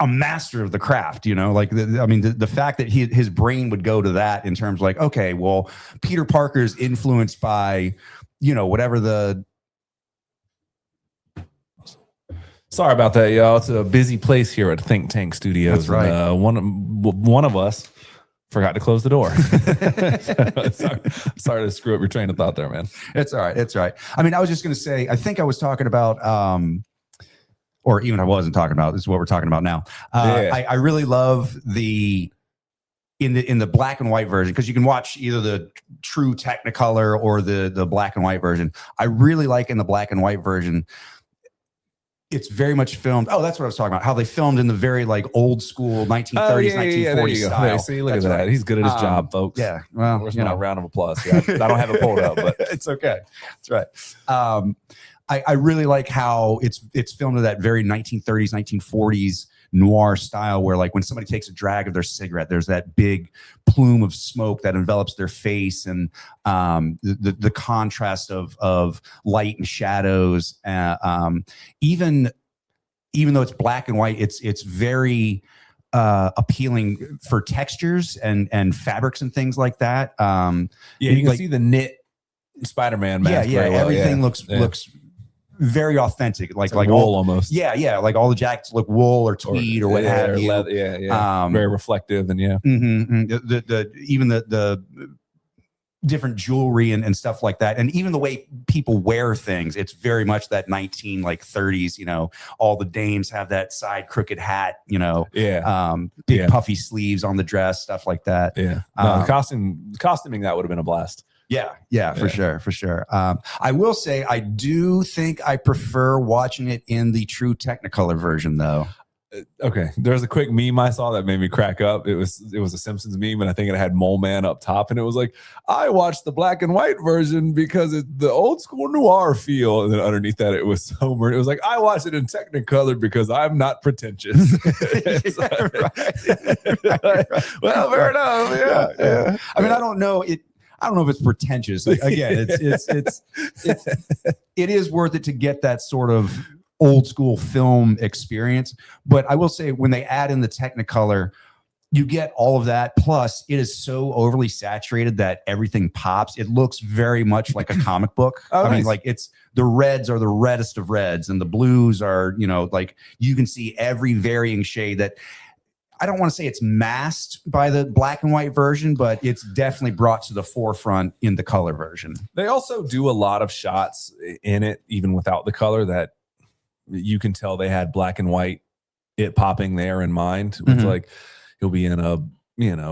a master of the craft, you know, like the fact that his brain would go to that in terms of like, okay, well, Peter Parker's influenced by, you know, whatever the. Sorry about that, y'all. It's a busy place here at Think Tank Studios. That's right. And, one of us forgot to close the door. sorry to screw up your train of thought there, man. It's all right. It's all right. I mean, I was just going to say, I think I was talking about, or even I wasn't talking about, this is what we're talking about now. I really love in the black and white version, because you can watch either the true Technicolor or the black and white version. I really like in the black and white version, it's very much filmed. Oh, that's what I was talking about. How they filmed in the very like old school 1930s, 1940s style. Hey, see, look at that. Right. He's good at his job, folks. Yeah. Well, where's my round of applause? Yeah, I don't have it pulled up, but it's okay. That's right. I really like how it's filmed in that very 1930s, 1940s noir style, where like when somebody takes a drag of their cigarette, there's that big plume of smoke that envelops their face, and the contrast of light and shadows. Even though it's black and white, it's very appealing for textures and fabrics and things like that. You can see the knit Spider-Man mask. Yeah, everything looks very authentic, like wool almost. Yeah, like all the jackets look wool or tweed or what have you. Leather, very reflective, and even the different jewelry and stuff like that, and even the way people wear things, it's very much that 30s. You know, all the dames have that side crooked hat. You know, big puffy sleeves on the dress, stuff like that. Yeah, the costuming that would have been a blast. Yeah, for sure. I will say I do think I prefer watching it in the true Technicolor version, though. Okay, there's a quick meme I saw that made me crack up. It was a Simpsons meme, and I think it had Mole Man up top, and it was like, I watched the black and white version because it's the old school noir feel, and then underneath that it was Homer. It was like, I watched it in Technicolor because I'm not pretentious. Right. Well, fair enough. Yeah. I mean, I don't know if it's pretentious. Like, again, it is worth it to get that sort of old school film experience. But I will say, when they add in the Technicolor, you get all of that. Plus, it is so overly saturated that everything pops. It looks very much like a comic book. I mean, like the reds are the reddest of reds, and the blues are, you know, like you can see every varying shade that. I don't want to say it's masked by the black and white version, but it's definitely brought to the forefront in the color version. They also do a lot of shots in it, even without the color, that you can tell they had black and white, it popping there in mind. It's like he'll be in a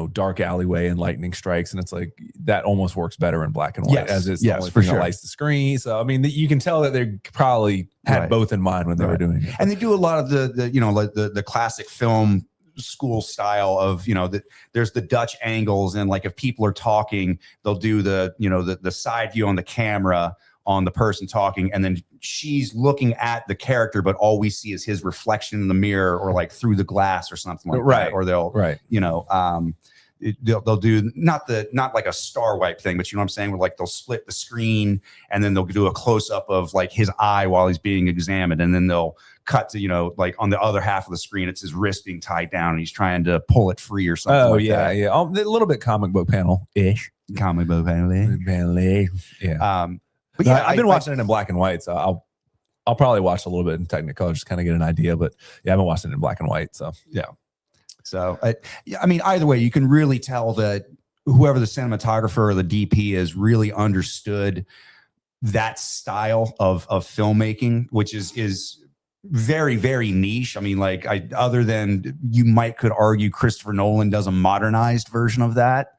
dark alleyway and lightning strikes, and it's like that almost works better in black and white, as it's the only thing that lights the screen. So I mean, you can tell that they probably had both in mind when they were doing it. And they do a lot of the classic film school style of, you know, there's the Dutch angles, and like if people are talking, they'll do the side view on the camera on the person talking, and then she's looking at the character, but all we see is his reflection in the mirror or like through the glass or something like that. Or they'll they'll do not like a star wipe thing, but you know what I'm saying, where like they'll split the screen and then they'll do a close up of like his eye while he's being examined, and then they'll cut to, you know, like on the other half of the screen, it's his wrist being tied down and he's trying to pull it free or something. A little bit comic book panel ish. Comic book panel. Yeah. But yeah, I've been watching it in black and white, so I'll probably watch a little bit in Technicolor, just kind of get an idea. But yeah, I've been watching it in black and white. So yeah. So I mean, either way, you can really tell that whoever the cinematographer or the DP is really understood that style of filmmaking, which is very, very niche. I mean, like other than you could argue Christopher Nolan does a modernized version of that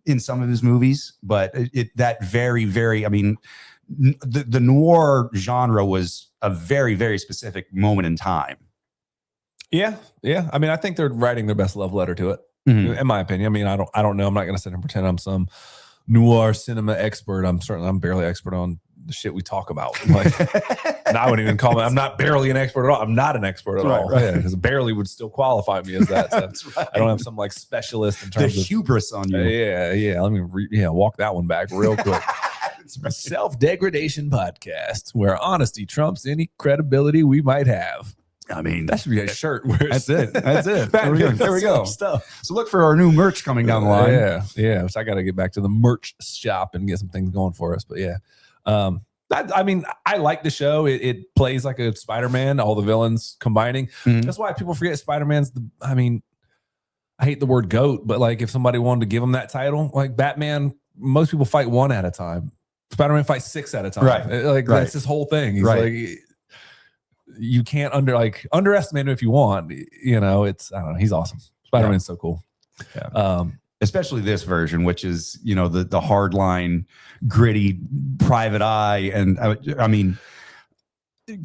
in some of his movies, but that very, very, I mean, the noir genre was a very, very specific moment in time. Yeah. I mean, I think they're writing their best love letter to it, in my opinion. I mean, I don't know. I'm not going to sit and pretend I'm some noir cinema expert. I'm barely expert on the shit we talk about. Like, and I wouldn't even call me. I'm not barely an expert at all. I'm not an expert at all. Right. Yeah, because barely would still qualify me as that. So that's right. I don't have some like specialist in terms of hubris on you. Yeah. Let me walk that one back real quick. Right. Self-degradation podcast where honesty trumps any credibility we might have. I mean, That should be a shirt. Where that's it. That's it. There we go. Stuff. So look for our new merch coming down the line. Yeah. Which I got to get back to the merch shop and get some things going for us. But yeah, I mean, I like the show. It plays like a Spider-Man. All the villains combining. Mhm. That's why people forget Spider-Man's. I mean, I hate the word GOAT, but like if somebody wanted to give him that title, like Batman, most people fight one at a time. Spider-Man fights 6 at a time. Right. Like Right. that's his whole thing. He's Right. like, you can't underestimate him if you want. You know, I don't know. He's awesome. Spider-Man's so cool. Yeah. Especially this version, which is, you know, the hardline, gritty, private eye. And I mean,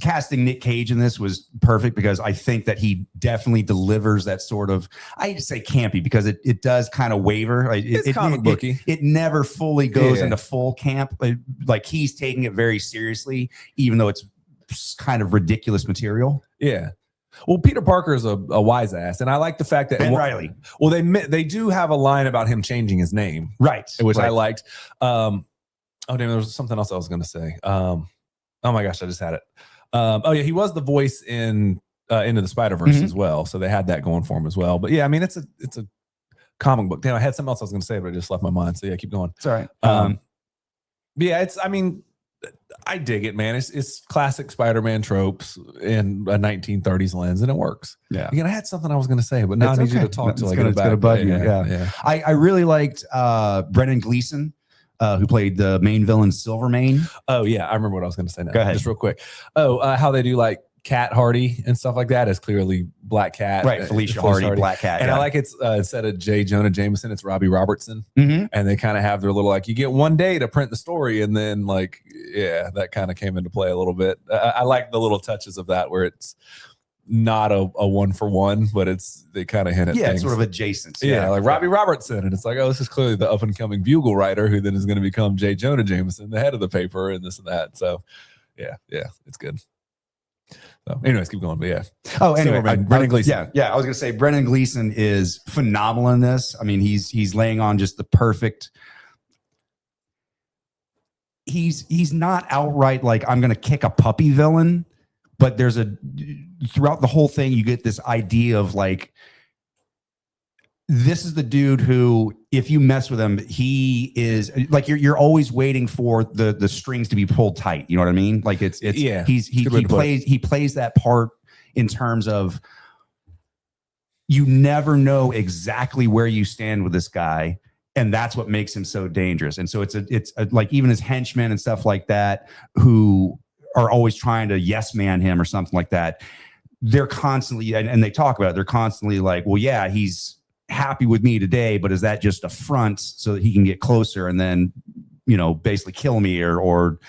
casting Nick Cage in this was perfect because I think that he definitely delivers that sort of, I hate to say campy because it does kind of waver. It's comic booky. It never fully goes Yeah. into full camp. Like he's taking it very seriously, even though it's kind of ridiculous material. Yeah. Well, Peter Parker is a wise ass, and I like the fact that Ben Reilly. Well, they do have a line about him changing his name, Right. which I right. liked. Oh damn, there was something else I was going to say. Oh my gosh, I just had it. Oh yeah, he was the voice in Into the Spider-Verse as well, so they had that going for him as well. But yeah, I mean, it's a comic book. Damn, I had something else I was going to say, but I just left my mind. So yeah, keep going. It's all right. But yeah, I mean, I dig it, man. It's classic Spider-Man tropes in a 1930s lens, and it works. Yeah. Again, I had something I was going to say, but now It's I need you okay. to talk It's till I gonna- get it it's back. gonna bug you, yeah. I really liked Brendan Gleeson, who played the main villain Silvermane. Oh yeah, I remember what I was going to say now. Go ahead. Just real quick. How they do like Cat Hardy and stuff like that is clearly Black Cat. Right. Felicia Hardy, Black Cat. And yeah. I like it's instead of J. Jonah Jameson, it's Robbie Robertson. Mhm. And they kind of have their little like you get one day to print the story, and then like that kind of came into play a little bit. I like the little touches of that where it's not a 1-for-1, but they kind of hint at Yeah, things. it's sort of adjacent. Yeah, like Robbie Robertson, and it's like, oh, this is clearly the up and coming bugle writer who then is going to become J. Jonah Jameson, the head of the paper, and this and that. So, yeah, it's good. So, anyways, keep going. But yeah. Oh, anyway, Brendan Gleeson. Yeah. I was gonna say Brendan Gleeson is phenomenal in this. I mean, he's laying on just the perfect. He's not outright like I'm gonna kick a puppy villain, but there's throughout the whole thing you get this idea of like this is the dude who, if you mess with him, he is like you're always waiting for the strings to be pulled tight. You know what I mean? Like he plays that part in terms of you never know exactly where you stand with this guy, and that's what makes him so dangerous. And so it's like even his henchmen and stuff like that who are always trying to yes man him or something like that. They're constantly and they talk about it. They're constantly like, well, yeah, he's happy with me today, but is that just a front so that he can get closer and then, you know, basically kill me or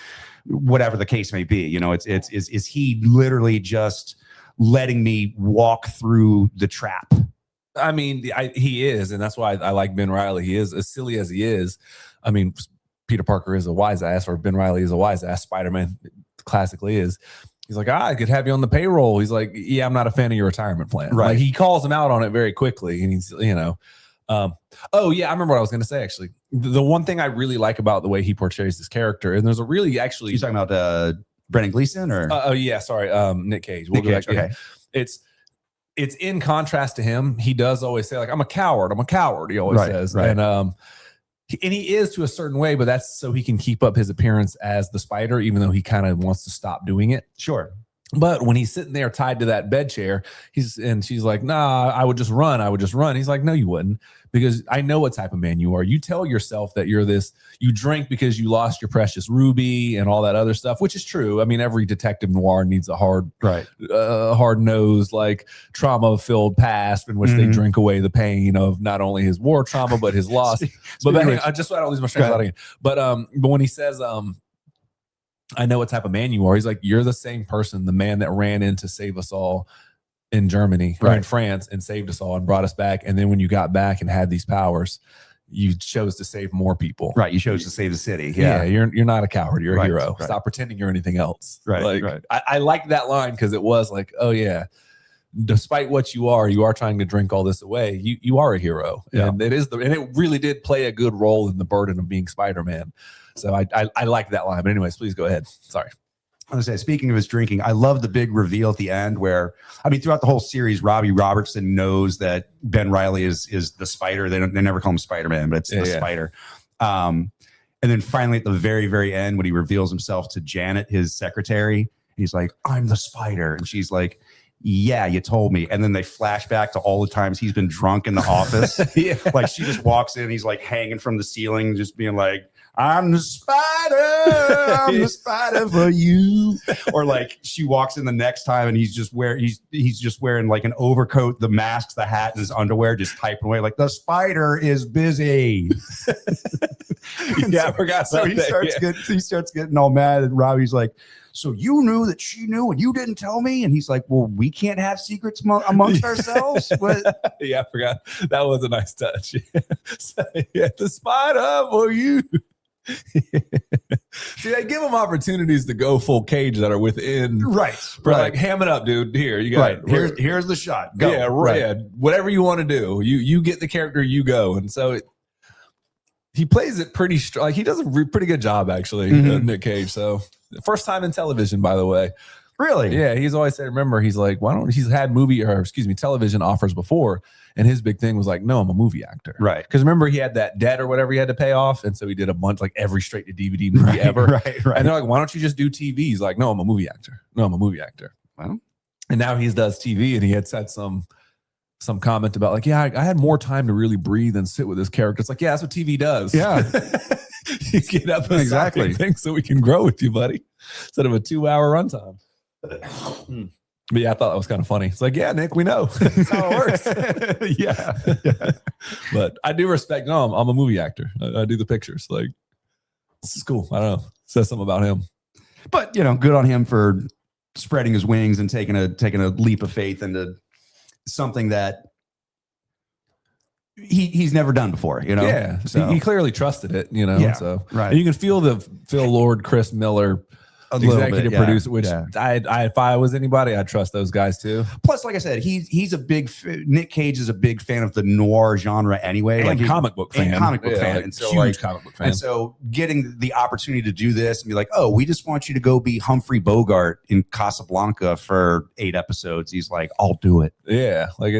whatever the case may be? You know, is he literally just letting me walk through the trap? I mean, he is, and that's why I like Ben Reilly. He is as silly as he is. I mean, Peter Parker is a wise ass, or Ben Reilly is a wise ass. Spider-Man classically is. He's like, I could have you on the payroll. He's like, yeah, I'm not a fan of your retirement plan. Right. Like, he calls him out on it very quickly. And he's, you know, oh yeah, I remember what I was going to say, actually. The one thing I really like about the way he portrays this character, and there's a really actually. You're talking about Brendan Gleeson or? Oh yeah, sorry. Nick Cage. Nick Cage, okay. It's in contrast to him. He does always say like, I'm a coward. He always says. Right. And he is to a certain way, but that's so he can keep up his appearance as the Spider, even though he kind of wants to stop doing it. Sure. But when he's sitting there tied to that bed chair, she's like, nah, I would just run. He's like, no, you wouldn't, because I know what type of man you are. You tell yourself that you're this, you drink because you lost your precious ruby and all that other stuff, which is true. I mean, every detective noir needs a hard-nosed, like trauma-filled past in which they drink away the pain of not only his war trauma, but his loss. But I just I don't lose my train of thought again. But when he says, I know what type of man you are. He's like, you're the same person, the man that ran in to save us all in Germany or in France and saved us all and brought us back. And then when you got back and had these powers, you chose to save more people. Right. You chose to save the city. Yeah. You're not a coward. You're a hero. Right. Stop pretending you're anything else. Right. Like, I like that line because it was like, oh yeah, despite what you are trying to drink all this away. You are a hero. Yeah. And it really did play a good role in the burden of being Spider-Man. So I like that line. But anyways, please go ahead. Sorry. I was gonna say, speaking of his drinking, I love the big reveal at the end where, I mean, throughout the whole series, Robbie Robertson knows that Ben Reilly is the Spider. They never call him Spider-Man, but it's the Spider. And then finally at the very, very end, when he reveals himself to Janet, his secretary, he's like, I'm the Spider. And she's like, yeah, you told me. And then they flash back to all the times he's been drunk in the office. Like she just walks in, he's like hanging from the ceiling, just being like, I'm the Spider. I'm the Spider for you. Or like she walks in the next time and he's just wearing like an overcoat, the mask, the hat, and his underwear, just typing away like the Spider is busy. I forgot. So he starts getting all mad, and Robbie's like, so you knew that she knew and you didn't tell me? And he's like, well, we can't have secrets amongst ourselves. But I forgot. That was a nice touch. So, the Spider for you. See, they give them opportunities to go full cage that are within. Right. Like, ham it up, dude. Here, you got it. Here's the shot. Go. Yeah, right. Yeah, whatever you want to do. You get the character, you go. And so he plays it pretty strong. Like, he does a pretty good job, actually, Nick Cage. So first time in television, by the way. Really? Yeah, he's always said, remember, he's like, he's had television offers before. And his big thing was like, no, I'm a movie actor. Right. Because remember, he had that debt or whatever he had to pay off. And so he did a bunch, like every straight to DVD movie ever. Right. And they're like, why don't you just do TV? He's like, no, I'm a movie actor. Well, and now he does TV, and he had said some comment about like, yeah, I had more time to really breathe and sit with this character. It's like, yeah, that's what TV does. Yeah. You get up and exactly things so we can grow with you, buddy, instead of a 2-hour runtime. But yeah, I thought that was kind of funny. It's like, yeah, Nick, we know. That's how it works. Yeah. But I do respect, no, I'm a movie actor. I do the pictures. Like, this is cool. I don't know. Says something about him. But, good on him for spreading his wings and taking a leap of faith into something that he's never done before, Yeah. So he clearly trusted it, Yeah, so right. And you can feel the Phil Lord, Chris Miller executive producer, which if I was anybody, I'd trust those guys too. Plus, like I said, he's a big Nick Cage is a big fan of the noir genre anyway, Like comic book fan, and so huge comic book fan. And so getting the opportunity to do this and be like, oh, we just want you to go be Humphrey Bogart in Casablanca for 8 episodes. He's like, I'll do it. Yeah, like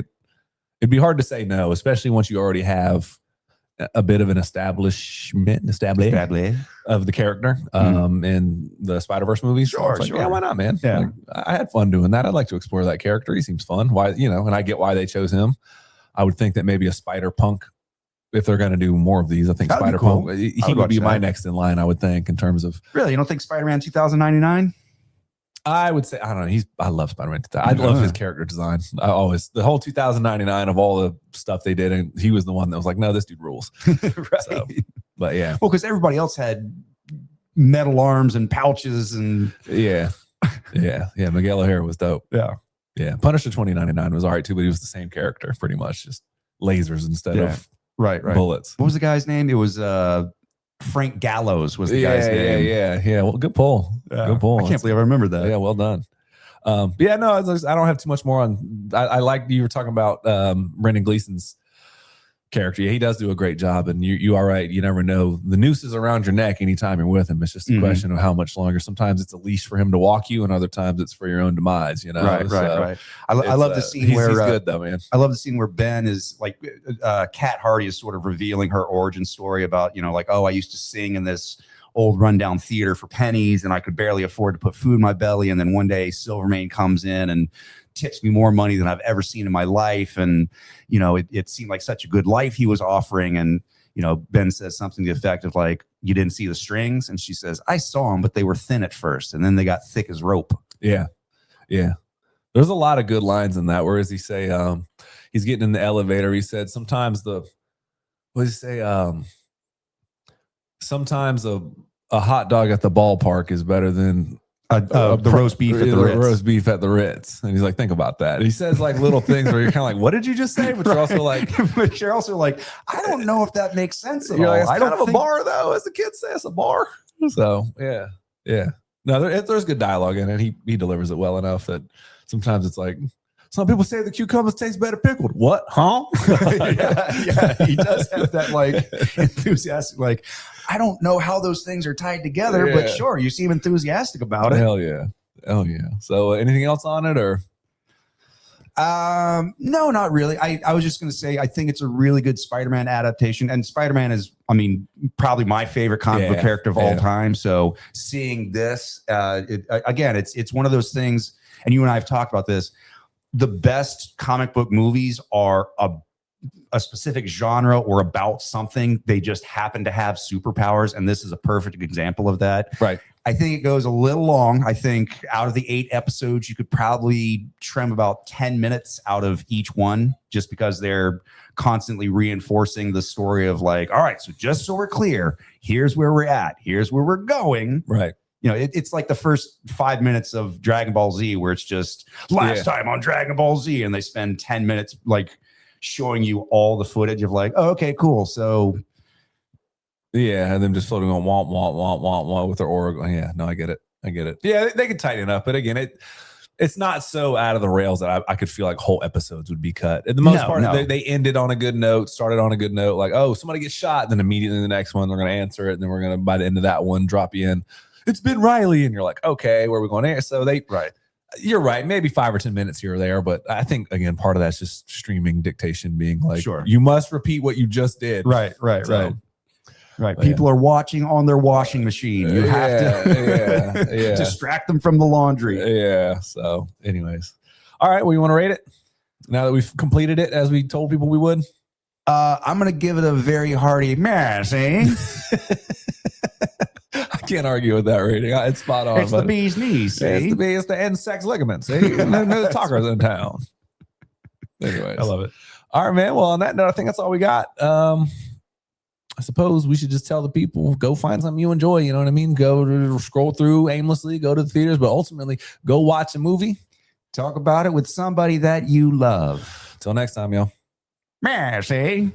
it'd be hard to say no, especially once you already have a bit of an establishment of the character in the Spider-Verse movies. Sure. Yeah, why not, man? Yeah. Like, I had fun doing that. I'd like to explore that character. He seems fun. Why, and I get why they chose him. I would think that maybe a Spider-Punk, if they're going to do more of these, I think Spider-Punk, cool. He would be my next in line, I would think, in terms of. Really? You don't think Spider-Man 2099? I would say, I don't know. I love Spider-Man. I love his character design. The whole 2099 of all the stuff they did, and he was the one that was like, no, this dude rules. Right. So, but yeah. Well, because everybody else had metal arms and pouches and. Yeah. Miguel O'Hara was dope. Yeah. Punisher 2099 was all right too, but he was the same character pretty much, just lasers instead of bullets. What was the guy's name? It was Frank Gallows was the guy's name. Yeah. Well, good pull. Good pull. I can't believe I remember that. Yeah, well done. I don't have too much more on. I like you were talking about Brendan Gleeson's character. Yeah, he does do a great job, and you are right. You never know. The noose is around your neck anytime you're with him. It's just a question of how much longer. Sometimes it's a leash for him to walk you, and other times it's for your own demise. Right. I love the scene where he's good though, man. I love the scene where Ben is like, Kat Hardy is sort of revealing her origin story about I used to sing in this old rundown theater for pennies, and I could barely afford to put food in my belly. And then one day Silvermane comes in and tips me more money than I've ever seen in my life. And, it seemed like such a good life he was offering. And, Ben says something to the effect of like, you didn't see the strings? And she says, I saw them, but they were thin at first. And then they got thick as rope. Yeah. There's a lot of good lines in that. Where does he say, he's getting in the elevator. He said, sometimes sometimes a hot dog at the ballpark is better than the roast beef at the Ritz. Roast beef at the Ritz. And he's like, think about that. And he says like little things where you're kind of like, what did you just say? But you're also like, I don't know if that makes sense at all. Like, it's kind of a bar though, as the kids say, it's a bar. So yeah. No, there's good dialogue in it. He delivers it well enough that sometimes it's like, some people say the cucumbers taste better pickled. What? Huh? yeah, he does have that like enthusiastic, like, I don't know how those things are tied together, but sure, you seem enthusiastic about it. Hell yeah. Oh yeah. So anything else on it or? No, not really. I was just going to say, I think it's a really good Spider-Man adaptation, and Spider-Man is, I mean, probably my favorite comic book character of all time. So seeing this, again, it's one of those things, and you and I have talked about this. The best comic book movies are a specific genre or about something. They just happen to have superpowers, and this is a perfect example of that. Right. I think it goes a little long. I think out of the 8 episodes, you could probably trim about 10 minutes out of each one, just because they're constantly reinforcing the story of like, all right, so just so we're clear, here's where we're at, here's where we're going. Right. You know, it's like the first 5 minutes of Dragon Ball Z, where it's just last time on Dragon Ball Z, and they spend 10 minutes like showing you all the footage of like, oh, okay, cool. So yeah, and them just floating on womp with their aura. Yeah, no, I get it. Yeah, they could tighten up, but again, it's not so out of the rails that I could feel like whole episodes would be cut. At the most part, they ended on a good note, started on a good note, like, oh, somebody gets shot, then immediately the next one they're going to answer it, and then we're going to, by the end of that one, drop you in, it's Ben Riley, and you're like, okay, where are we going here? So you're right, maybe 5 or 10 minutes here or there, but I think again, part of that's just streaming dictation being like, you must repeat what you just did. Right. People are watching on their washing machine. You have to distract them from the laundry. Yeah. So anyways, all right. Well, you want to rate it now that we've completed it as we told people we would? I'm going to give it a very hearty mercy. I can't argue with that rating. It's spot on. It's the bee's knees. See? It's the end sex ligament. See, no talkers in town. Anyways, I love it. All right, man. Well, on that note, I think that's all we got. I suppose we should just tell the people, go find something you enjoy. You know what I mean? Go to scroll through aimlessly, go to the theaters, but ultimately go watch a movie. Talk about it with somebody that you love. Till next time, y'all. Mercy.